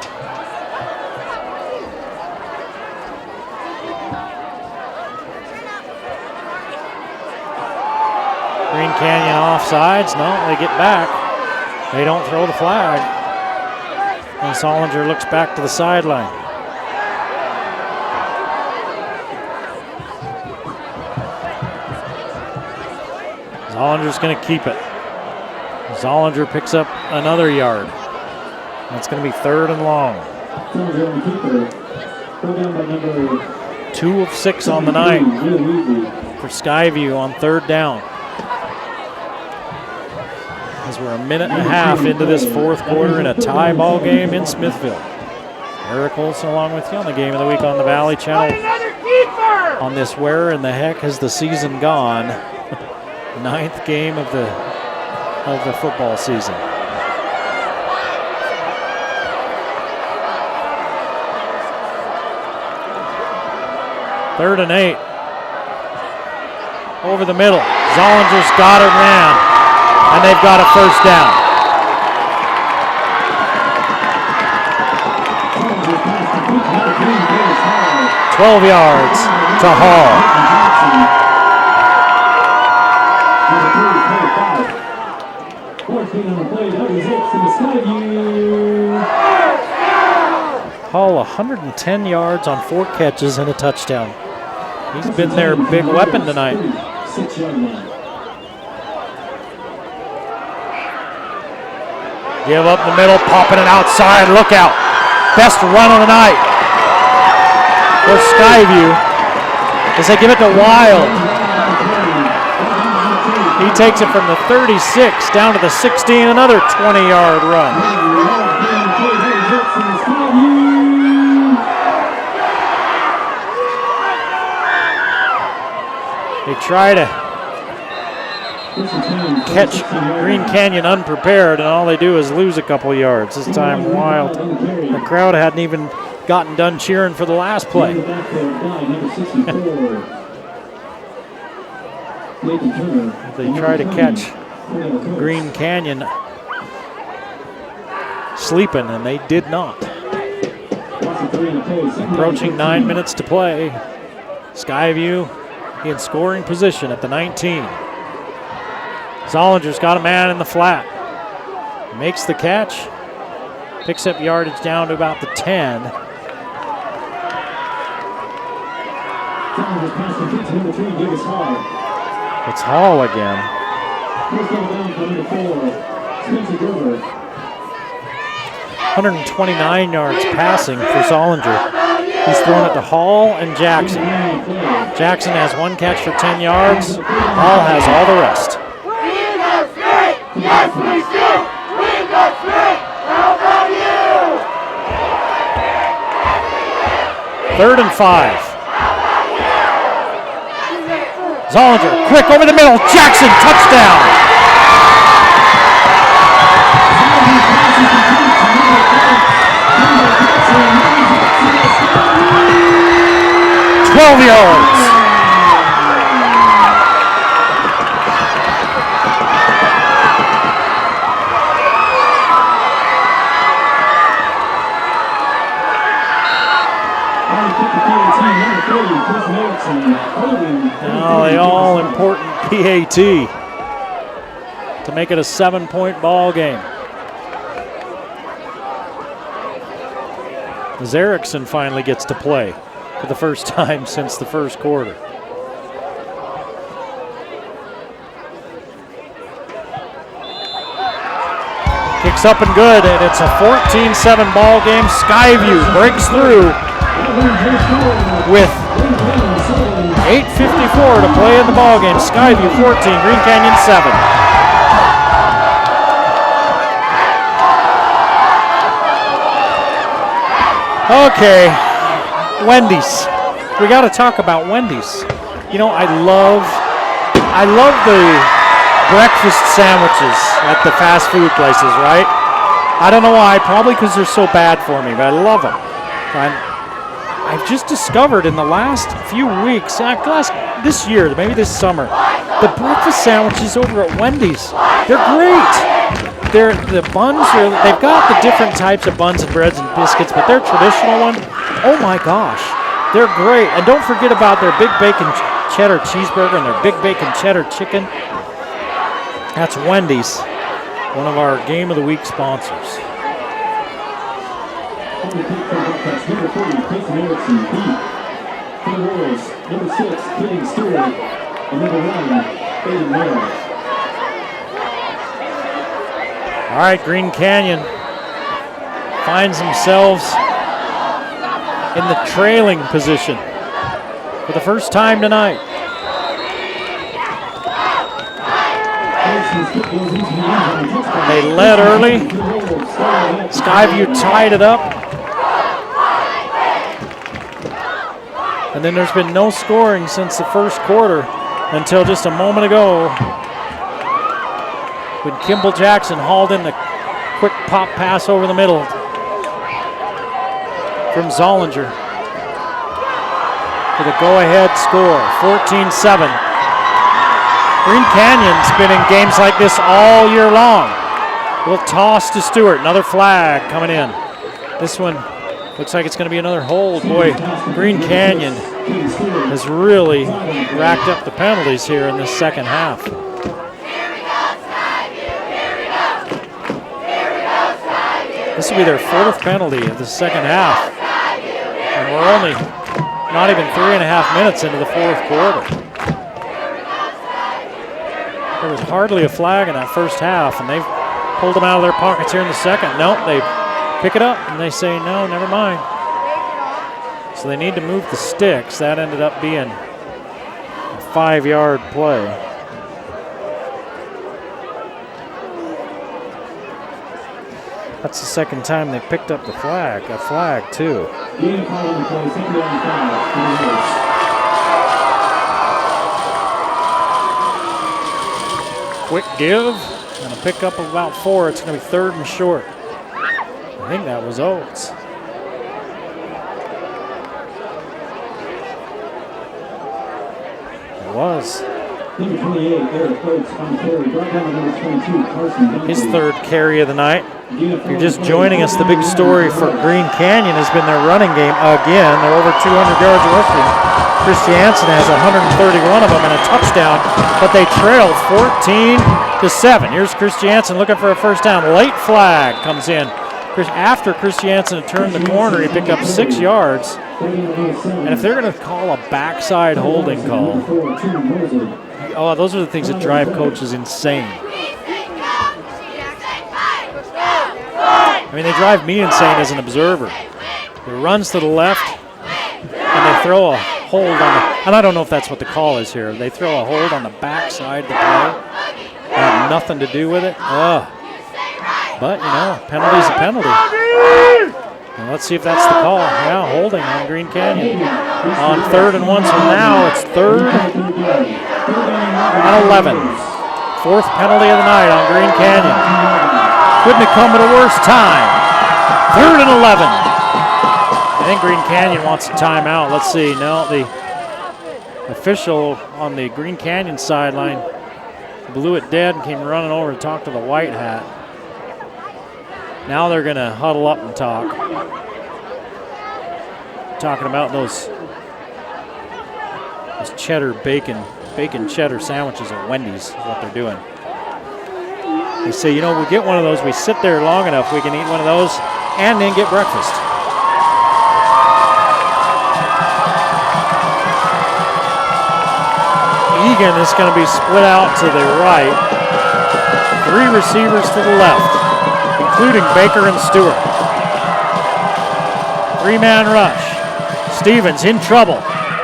Green Canyon offsides. No, they get back. They don't throw the flag. And Zollinger looks back to the sideline. Zollinger's going to keep it. Zollinger picks up another yard. That's going to be 3rd and long. 2 of 6 on the night for Skyview on 3rd down. As we're a minute and a half into this fourth quarter in a tie ball game in Smithfield. Eric Olson along with you on the Game of the Week on the Valley Channel. On this Where in the Heck Has the Season Gone? 9th game of the football season. Third and 8. Over the middle. Zollinger's got it, man. And they've got a first down. "12 yards to Hall. Hall 110 yards on 4 catches and a touchdown. He's been their big weapon tonight. Give up the middle, popping it outside. Look out. Best run of the night for Skyview as they give it to Wild. He takes it from the 36 down to the 16, another 20-yard run. try to catch Green Canyon unprepared, and all they do is lose a couple yards. This time Wild. The crowd hadn't even gotten done cheering for the last play. They try to catch Green Canyon sleeping, and they did not. Approaching 9 minutes to play. Skyview in scoring position at the 19. Zollinger's got a man in the flat. Makes the catch. Picks up yardage down to about the 10. It's Hall again. 129 yards passing for Zollinger. He's thrown it to Hall and Jackson. Jackson has one catch for 10 yards. Hall has all the rest. Yes, we do! We got straight! How about you? 3rd and 5. Zollinger, quick over the middle. Jackson, touchdown! 12 yards. Now the all-important PAT to make it a 7-point ball game. As Erickson finally gets to play for the first time since the first quarter. Kicks up and good, and it's a 14-7 ball game. Skyview breaks through with 8:54 to play in the ball game. Skyview 14, Green Canyon 7. Okay, Wendy's. We got to talk about Wendy's. You know, I love the breakfast sandwiches at the fast food places, right? I don't know why, probably because they're so bad for me, but I love them. I've just discovered in the last few weeks, this year, maybe this summer, the breakfast sandwiches over at Wendy's, they're great. The buns, they've got the different types of buns and breads and biscuits, but their traditional one, oh my gosh, they're great. And don't forget about their big bacon cheddar cheeseburger and their big bacon cheddar chicken. That's Wendy's, one of our Game of the Week sponsors. All right, Green Canyon finds themselves in the trailing position for the first time tonight. They led early. Skyview tied it up. And then there's been no scoring since the first quarter until just a moment ago when Kimball Jackson hauled in the quick pop pass over the middle from Zollinger for the go-ahead score, 14-7. Green Canyon's been in games like this all year long. Little toss to Stewart, another flag coming in. This one looks like it's going to be another hold. Boy, Green Canyon has really racked up the penalties here in this second half. This will be their 4th penalty of the second half. And we're only not even 3.5 minutes into the 4th quarter. There was hardly a flag in that first half, and they've pulled them out of their pockets here in the second. Nope, they pick it up, and they say, no, never mind. So they need to move the sticks. That ended up being a 5-yard play. That's the second time they picked up a flag too. Quick give and a pickup of about 4. It's going to be 3rd and short. I think that was Oates. It was. His 3rd carry of the night. If you're just joining us, the big story for Green Canyon has been their running game again. They're over 200 yards rushing. Chris Jansen has 131 of them and a touchdown, but they trailed 14-7. Here's Chris Jansen looking for a first down. Late flag comes in. After Chris Jansen had turned the corner, he picked up 6 yards. And if they're going to call a backside holding call, those are the things that drive coaches insane. I mean, they drive me insane as an observer. He runs to the left, and they throw a hold on the, and I don't know if that's what the call is here. They throw a hold on the backside of the play. Had nothing to do with it. But, penalty's a penalty. And let's see if that's the call. Yeah, holding on Green Canyon. On 3rd and 1, so now it's 3rd and 11. 4th penalty of the night on Green Canyon. Couldn't have come at a worse time. 3rd and 11. I think Green Canyon wants a timeout. Let's see. No, the official on the Green Canyon sideline blew it dead and came running over to talk to the white hat. Now they're going to huddle up and talk. Talking about those cheddar bacon cheddar sandwiches at Wendy's is what they're doing. They say, we get one of those, we sit there long enough, we can eat one of those and then get breakfast. Egan is going to be split out to the right. 3 receivers to the left, including Baker and Stewart. 3-man rush. Stevens in trouble.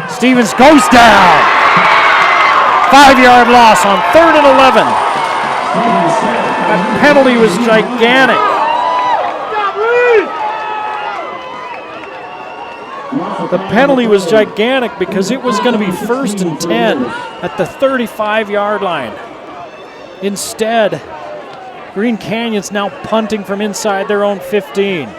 Stevens goes down. 5-yard loss on 3rd and 11. That penalty was gigantic. The penalty was gigantic because it was going to be 1st and 10 at the 35-yard line. Instead, Green Canyon's now punting from inside their own 15.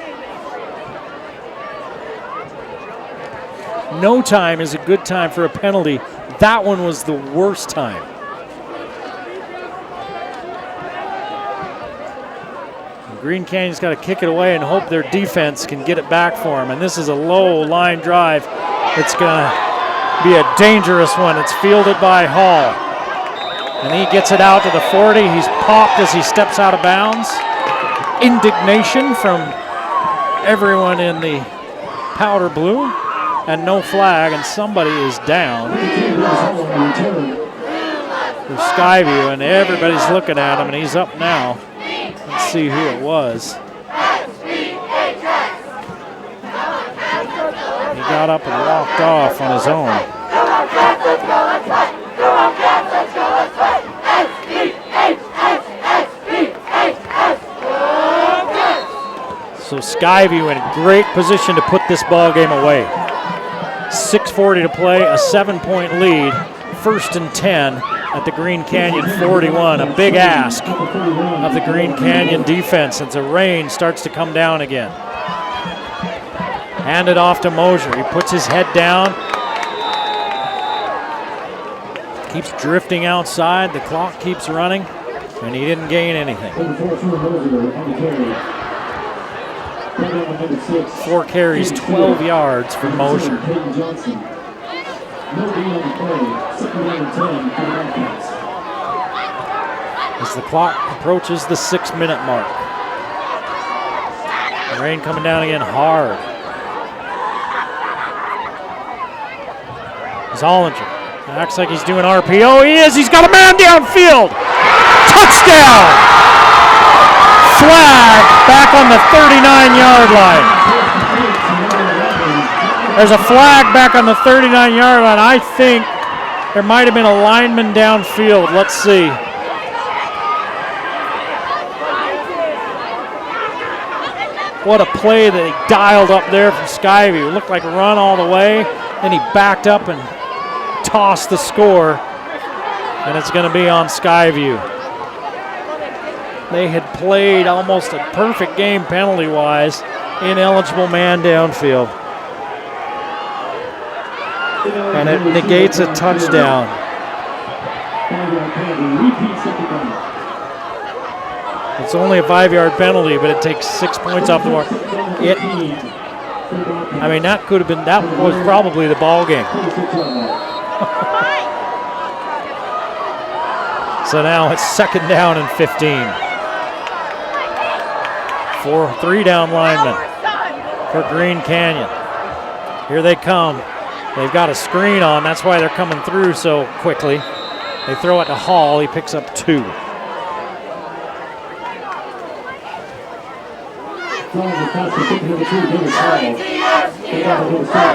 No time is a good time for a penalty. That one was the worst time. Green Canyon's got to kick it away and hope their defense can get it back for them. And this is a low line drive. It's going to be a dangerous one. It's fielded by Hall. And he gets it out to the 40. He's popped as he steps out of bounds. Indignation from everyone in the powder blue. And no flag, and somebody is down for Skyview, and everybody's looking at him, and he's up now. Let's see who it was. He got up and walked off on his own. So Skyview in a great position to put this ball game away. 6:40 to play, a 7-point lead, 1st and 10 at the Green Canyon 41. A big ask of the Green Canyon defense as the rain starts to come down again. Handed off to Mosier. He puts his head down. Keeps drifting outside. The clock keeps running, and he didn't gain anything. 4 carries, 12 yards for Mosier. As the clock approaches the 6-minute mark. The rain coming down again hard. Zollinger acts like he's doing RPO. He is. He's got a man downfield. Touchdown! Flag back on the 39-yard line. There's a flag back on the 39-yard line. I think there might have been a lineman downfield. Let's see. What a play that he dialed up there from Skyview. It looked like a run all the way. Then he backed up and tossed the score. And it's going to be on Skyview. they had played almost a perfect game penalty-wise. Ineligible man downfield. And it negates a touchdown. It's only a 5-yard penalty, but it takes 6 points off the board. I mean, that was probably the ball game. So now it's 2nd down and 15. 3 down linemen for Green Canyon. Here they come. They've got a screen on. That's why they're coming through so quickly. They throw it to Hall. He picks up 2.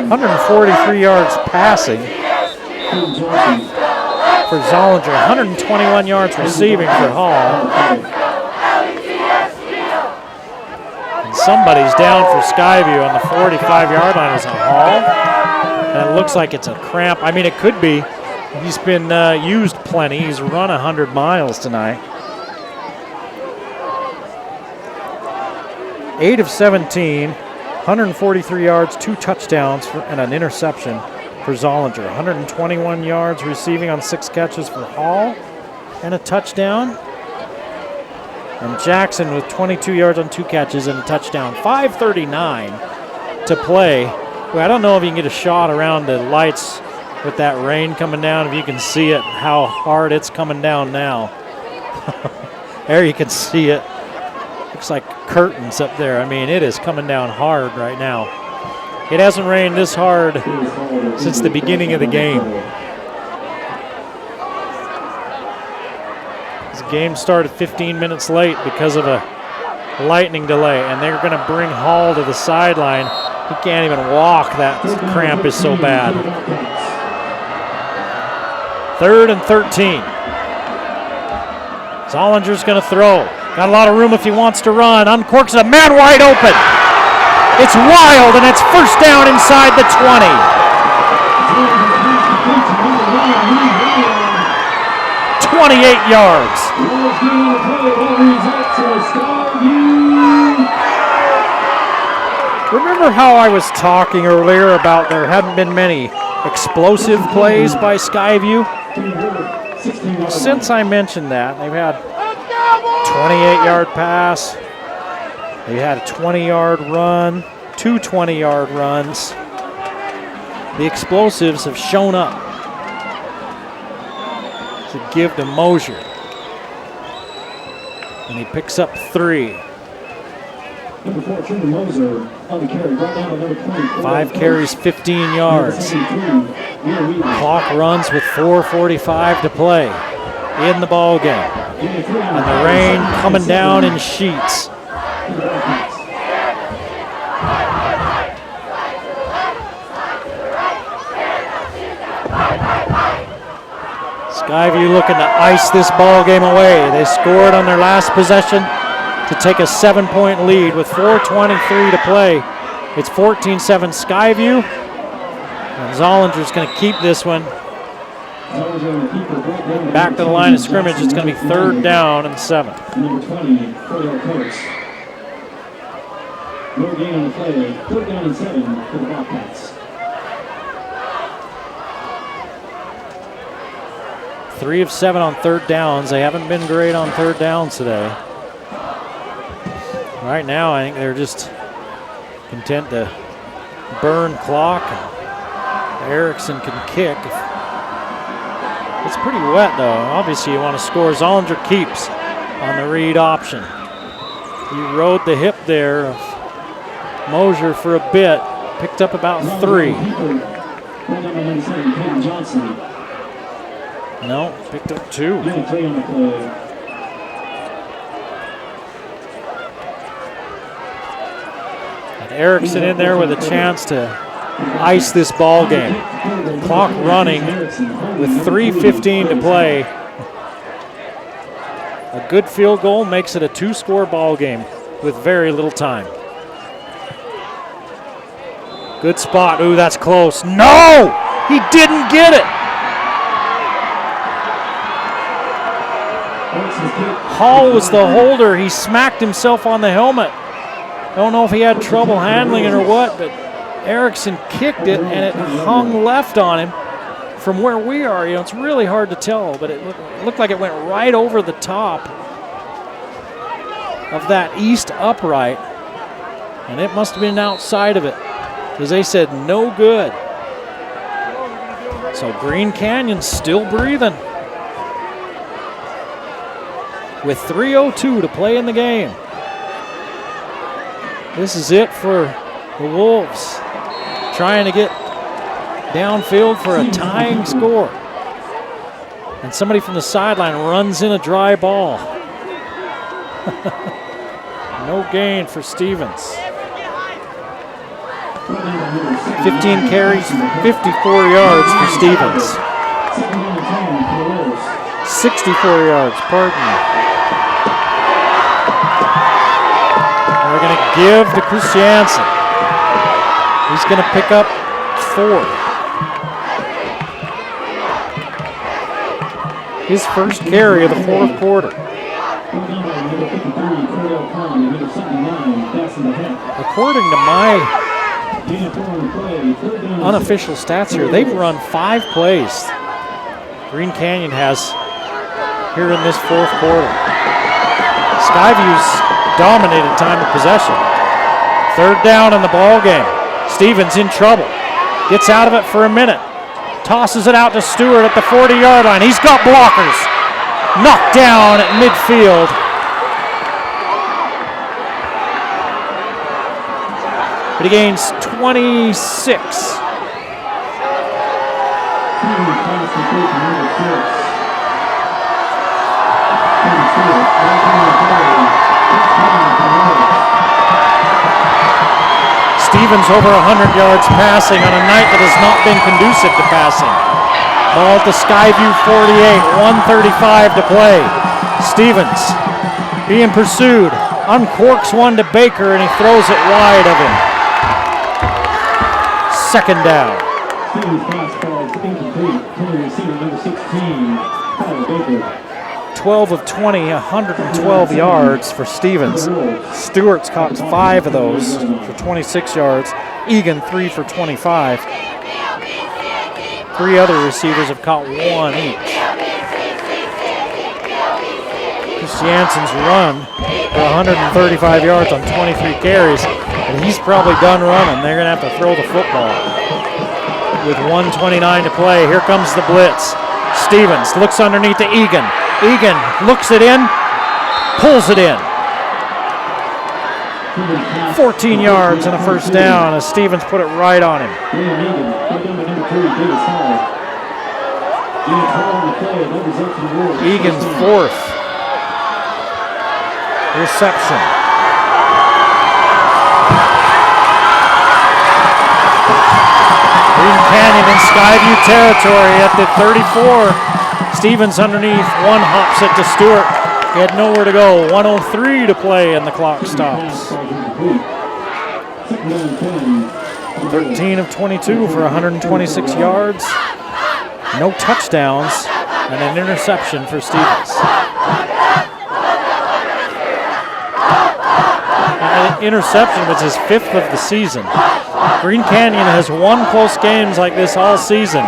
143 yards passing for Zollinger. 121 yards receiving for Hall. And somebody's down for Skyview on the 45-yard line. Is a Hall? And it looks like it's a cramp. I mean, it could be. He's been used plenty. He's run 100 miles tonight. 8 of 17, 143 yards, 2 touchdowns, and an interception for Zollinger. 121 yards receiving on 6 catches for Hall, and a touchdown. And Jackson with 22 yards on 2 catches and a touchdown. 5:39 to play. Well, I don't know if you can get a shot around the lights with that rain coming down, if you can see it, how hard it's coming down now. There you can see it. Looks like curtains up there. I mean, it is coming down hard right now. It hasn't rained this hard since the beginning of the game. This game started 15 minutes late because of a lightning delay, and they're going to bring Hall to the sideline. He can't even walk. That cramp is so bad. 3rd and 13. Zollinger's going to throw. Got a lot of room if he wants to run. Uncorks a man wide open. It's wild, and it's 1st down inside the 20. "28 yards. Remember how I was talking earlier about there hadn't been many explosive plays by Skyview? Since I mentioned that, they've had 28-yard pass. They had a 20-yard run, 2 20-yard runs. The explosives have shown up to give to Mosier. And he picks up 3. Number 14, Moser on the carry, right now, number 20. 5 carries, 15 yards. Clock runs with 4:45 to play in the ball game. And the rain coming down in sheets. Skyview looking to ice this ball game away. They scored on their last possession to take a 7-point lead with 4:23 to play. It's 14-7 Skyview. And Zollinger's going to keep this one. Back to the line of scrimmage. It's going to be 3rd down and 7. Number 20, Cordell Coates. No gain on the play. 3rd down and 7 for the Bobcats. 3 of 7 on 3rd downs. They haven't been great on 3rd downs today. Right now, I think they're just content to burn clock. Erickson can kick. It's pretty wet, though. Obviously, you want to score. Zollinger keeps on the read option. He rode the hip there of Mosier for a bit. Picked up about 3. No, picked up 2. And Erickson in there with a chance to ice this ball game. Clock running with 3:15 to play. A good field goal makes it a 2-score ball game with very little time. Good spot. Ooh, that's close. No! He didn't get it. Hall was the holder. He smacked himself on the helmet. I don't know if he had trouble handling it or what, but Erickson kicked it and it hung left on him from where we are. You know, it's really hard to tell, but it looked like it went right over the top of that east upright, and it must have been outside of it because they said no good. So Green Canyon's still breathing with 3:02 to play in the game. This is it for the Wolves, trying to get downfield for a tying score. And somebody from the sideline runs in a dry ball. No gain for Stevens. 15 carries, 54 yards for Stevens. 64 yards, pardon me. They're going to give to Christiansen. He's going to pick up 4. His first carry of the fourth quarter. According to my unofficial stats here, they've run 5 plays. Green Canyon has here in this fourth quarter. Skyview's dominated time of possession. 3rd down in the ball game. Stevens in trouble. Gets out of it for a minute. Tosses it out to Stewart at the 40-yard line. He's got blockers. Knocked down at midfield. But he gains 26. Stevens over 100 yards passing on a night that has not been conducive to passing. Ball at the Skyview 48, 1:35 to play. Stevens being pursued, uncorks one to Baker, and he throws it wide of him. 2nd down. 12 of 20, 112 yards for Stevens. Stewart's caught 5 of those for 26 yards. Egan 3 for 25. 3 other receivers have caught 1 each. Christiansen's run for 135 yards on 23 carries, and he's probably done running. They're going to have to throw the football. With 1:29 to play, here comes the blitz. Stevens looks underneath to Egan. Egan looks it in, pulls it in. 14 yards and a first down as Stevens put it right on him. Egan's 4th reception. Green Canyon in Skyview territory at the 34. Stevens underneath, 1 hops it to Stewart. He had nowhere to go. 1:03 to play and the clock stops. 13 of 22 for 126 yards. No touchdowns and an interception for Stevens. An interception was his 5th of the season. Green Canyon has won close games like this all season.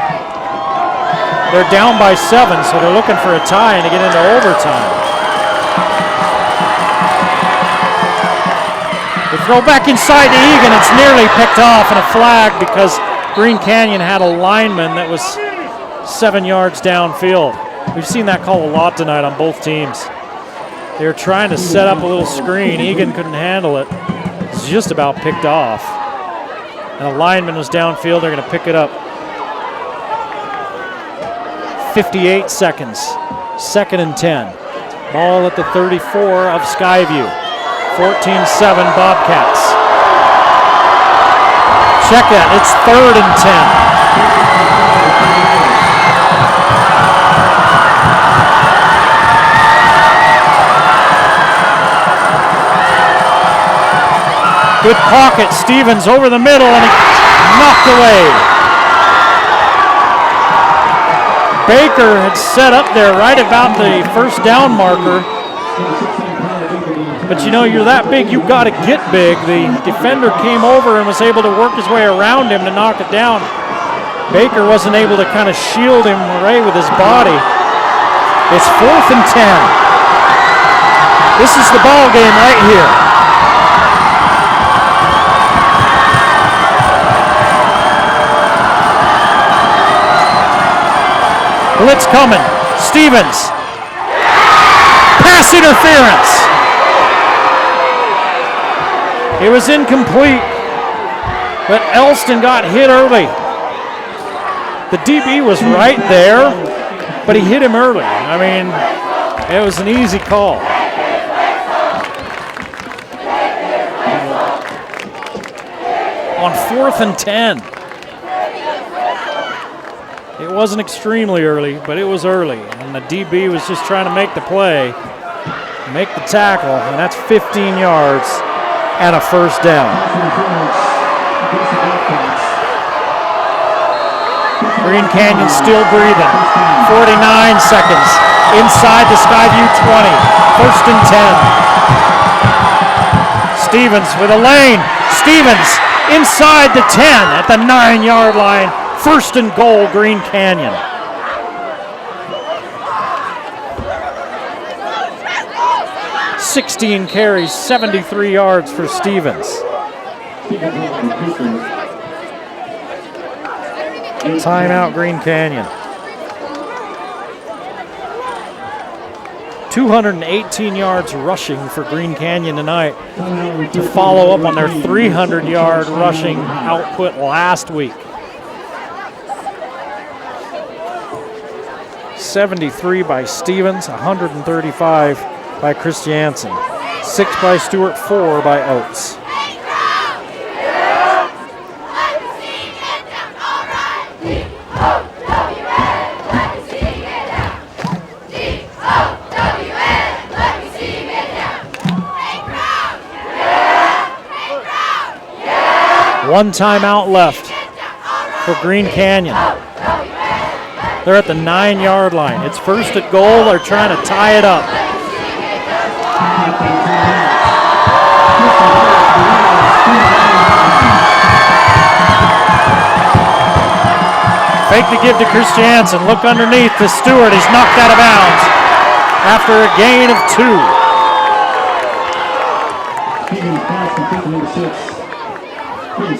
They're down by 7, so they're looking for a tie and to get into overtime. They throw back inside to Egan. It's nearly picked off and a flag because Green Canyon had a lineman that was 7 yards downfield. We've seen that call a lot tonight on both teams. They were trying to set up a little screen. Egan couldn't handle it. It's just about picked off. And a lineman was downfield. They're going to pick it up. 58 seconds. 2nd and 10. Ball at the 34 of Skyview. 14-7 Bobcats. Check it. It's 3rd and 10. Good pocket. Stevens over the middle and he knocked away. Baker had set up there right about the first down marker. But you know, you're that big, you've got to get big. The defender came over and was able to work his way around him to knock it down. Baker wasn't able to kind of shield him away with his body. It's 4th and 10. This is the ball game right here. Blitz coming. Stevens. Pass interference. It was incomplete, but Elston got hit early. The DB was right there, but he hit him early. I mean, it was an easy call. On 4th and 10. It wasn't extremely early, but it was early. And the DB was just trying to make the play, make the tackle, and that's 15 yards and a first down. Green Canyon still breathing. 49 seconds inside the Skyview 20. 1st and 10. Stevens with a lane. Stevens inside the 10 at the 9-yard line. 1st and goal, Green Canyon. $16 carries, 73 yards for Stevens. Timeout, Green Canyon. 218 yards rushing for Green Canyon tonight to follow up on their 300-yard rushing output last week. 73 by Stevens, 135 by Christiansen, 6 by Stewart, 4 by Oates. One timeout left for Green Canyon. They're at the 9-yard line. It's 1st and goal. They're trying to tie it up. Fake to give to Christiansen. Look underneath to Stewart. He's knocked out of bounds after a gain of 2.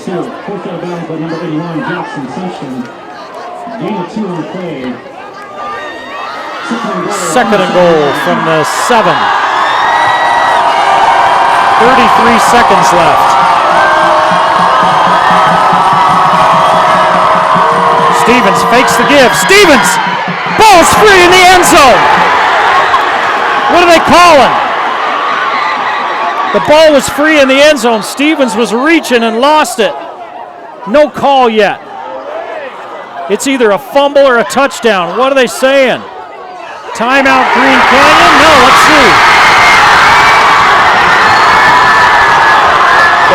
Stewart, forced out of bounds by number 81, Jackson Simpson. Gain of 2 on the play. 2nd and goal from the 7. 33 seconds left. Stevens fakes the give. Stevens! Ball's free in the end zone! What are they calling? The ball was free in the end zone. Stevens was reaching and lost it. No call yet. It's either a fumble or a touchdown. What are they saying? Timeout, Green Canyon? No, let's see.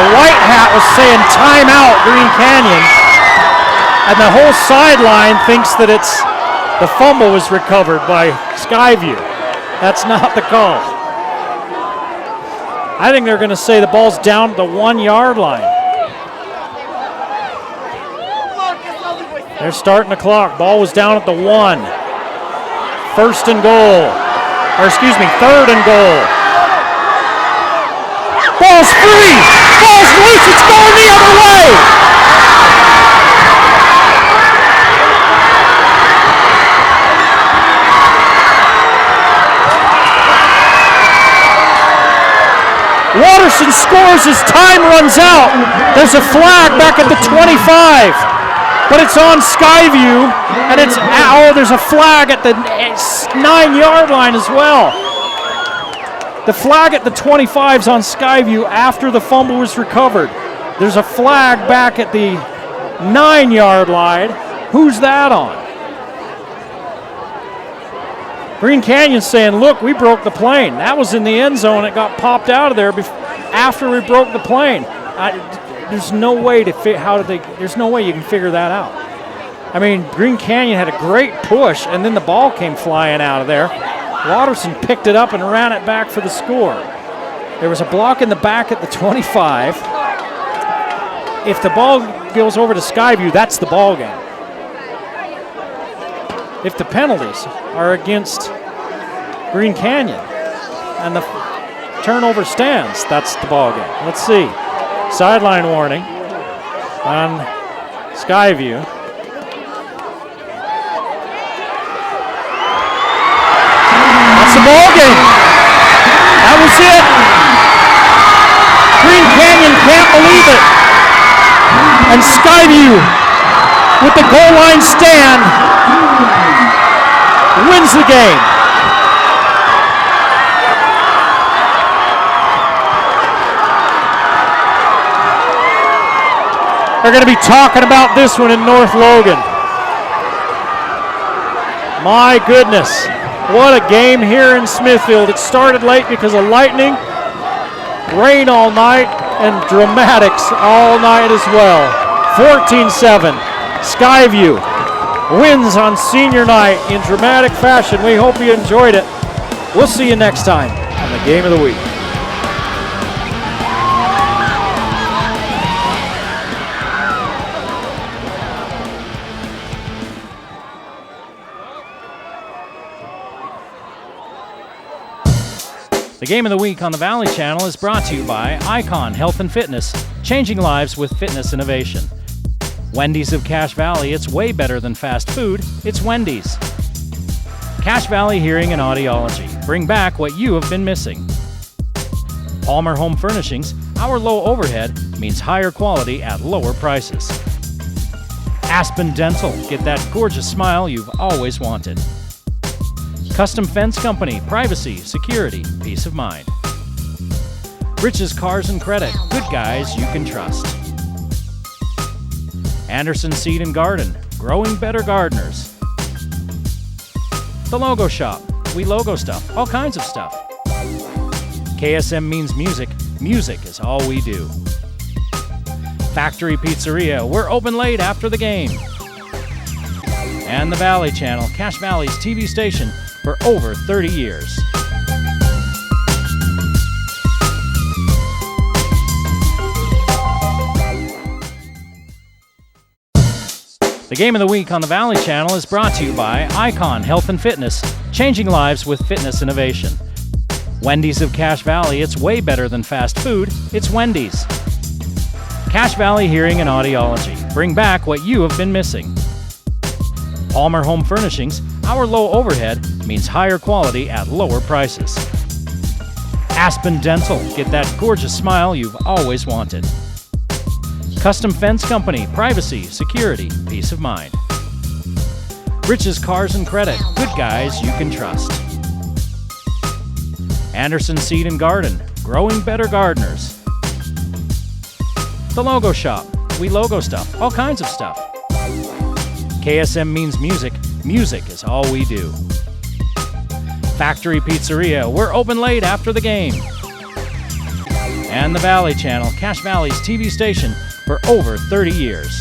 The white hat was saying timeout, Green Canyon. And the whole sideline thinks that it's the fumble was recovered by Skyview. That's not the call. I think they're going to say the ball's down at the 1-yard line. They're starting the clock. Ball was down at the 1. 1st and goal. Or excuse me, 3rd and goal. Ball's free. Ball's loose. It's going the other way. Watterson scores as time runs out. There's a flag back at the 25, but it's on Skyview, and it's, oh, there's a flag at the 9-yard line as well. The flag at the 25 is on Skyview after the fumble was recovered. There's a flag back at the 9-yard line. Who's that on? Green Canyon's saying, look, we broke the plane. That was in the end zone. It got popped out of there after we broke the plane. There's no way to there's no way you can figure that out. I mean, Green Canyon had a great push, and then the ball came flying out of there. Watterson picked it up and ran it back for the score. There was a block in the back at the 25. If the ball goes over to Skyview, that's the ball game. If the penalties are against Green Canyon and the turnover stands, that's the ball game. Let's see. Sideline warning on Skyview. That's the ball game. That was it. Green Canyon can't believe it. And Skyview, with the goal line stand, wins the game. They're going to be talking about this one in North Logan. My goodness, what a game here in Smithfield. It started late because of lightning, rain all night, and dramatics all night as well. 14-7, Skyview wins on senior night in dramatic fashion. We hope you enjoyed it. We'll see you next time on the Game of the Week. The Game of the Week on the Valley Channel is brought to you by Icon Health and Fitness, changing lives with fitness innovation. Wendy's of Cache Valley, it's way better than fast food, it's Wendy's. Cache Valley Hearing and Audiology, bring back what you have been missing. Palmer Home Furnishings, our low overhead means higher quality at lower prices. Aspen Dental, get that gorgeous smile you've always wanted. Custom Fence Company, privacy, security, peace of mind. Rich's Cars and Credit, good guys you can trust. Anderson Seed and Garden, growing better gardeners. The Logo Shop, we logo stuff, all kinds of stuff. KSM means music, music is all we do. Factory Pizzeria, we're open late after the game. And the Valley Channel, Cache Valley's TV station for over 30 years. The Game of the Week on the Valley Channel is brought to you by Icon Health and Fitness, changing lives with fitness innovation. Wendy's of Cache Valley, it's way better than fast food, it's Wendy's. Cache Valley Hearing and Audiology, bring back what you have been missing. Palmer Home Furnishings, our low overhead means higher quality at lower prices. Aspen Dental, get that gorgeous smile you've always wanted. Custom Fence Company, privacy, security, peace of mind. Rich's Cars and Credit, good guys you can trust. Anderson Seed and Garden, growing better gardeners. The Logo Shop, we logo stuff, all kinds of stuff. KSM means music, music is all we do. Factory Pizzeria, we're open late after the game. And the Valley Channel, Cache Valley's TV station for over 30 years.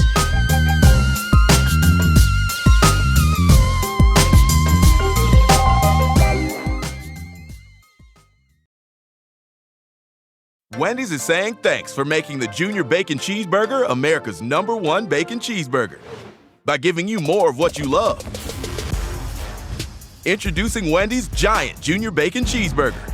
Wendy's is saying thanks for making the Junior Bacon Cheeseburger America's #1 bacon cheeseburger by giving you more of what you love. Introducing Wendy's Giant Junior Bacon Cheeseburger.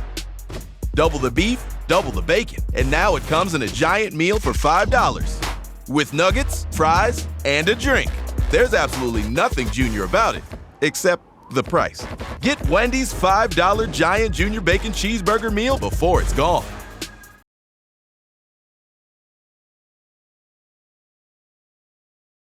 Double the beef, double the bacon, and now it comes in a giant meal for $5. With nuggets, fries, and a drink. There's absolutely nothing junior about it, except the price. Get Wendy's $5 Giant Junior Bacon Cheeseburger meal before it's gone.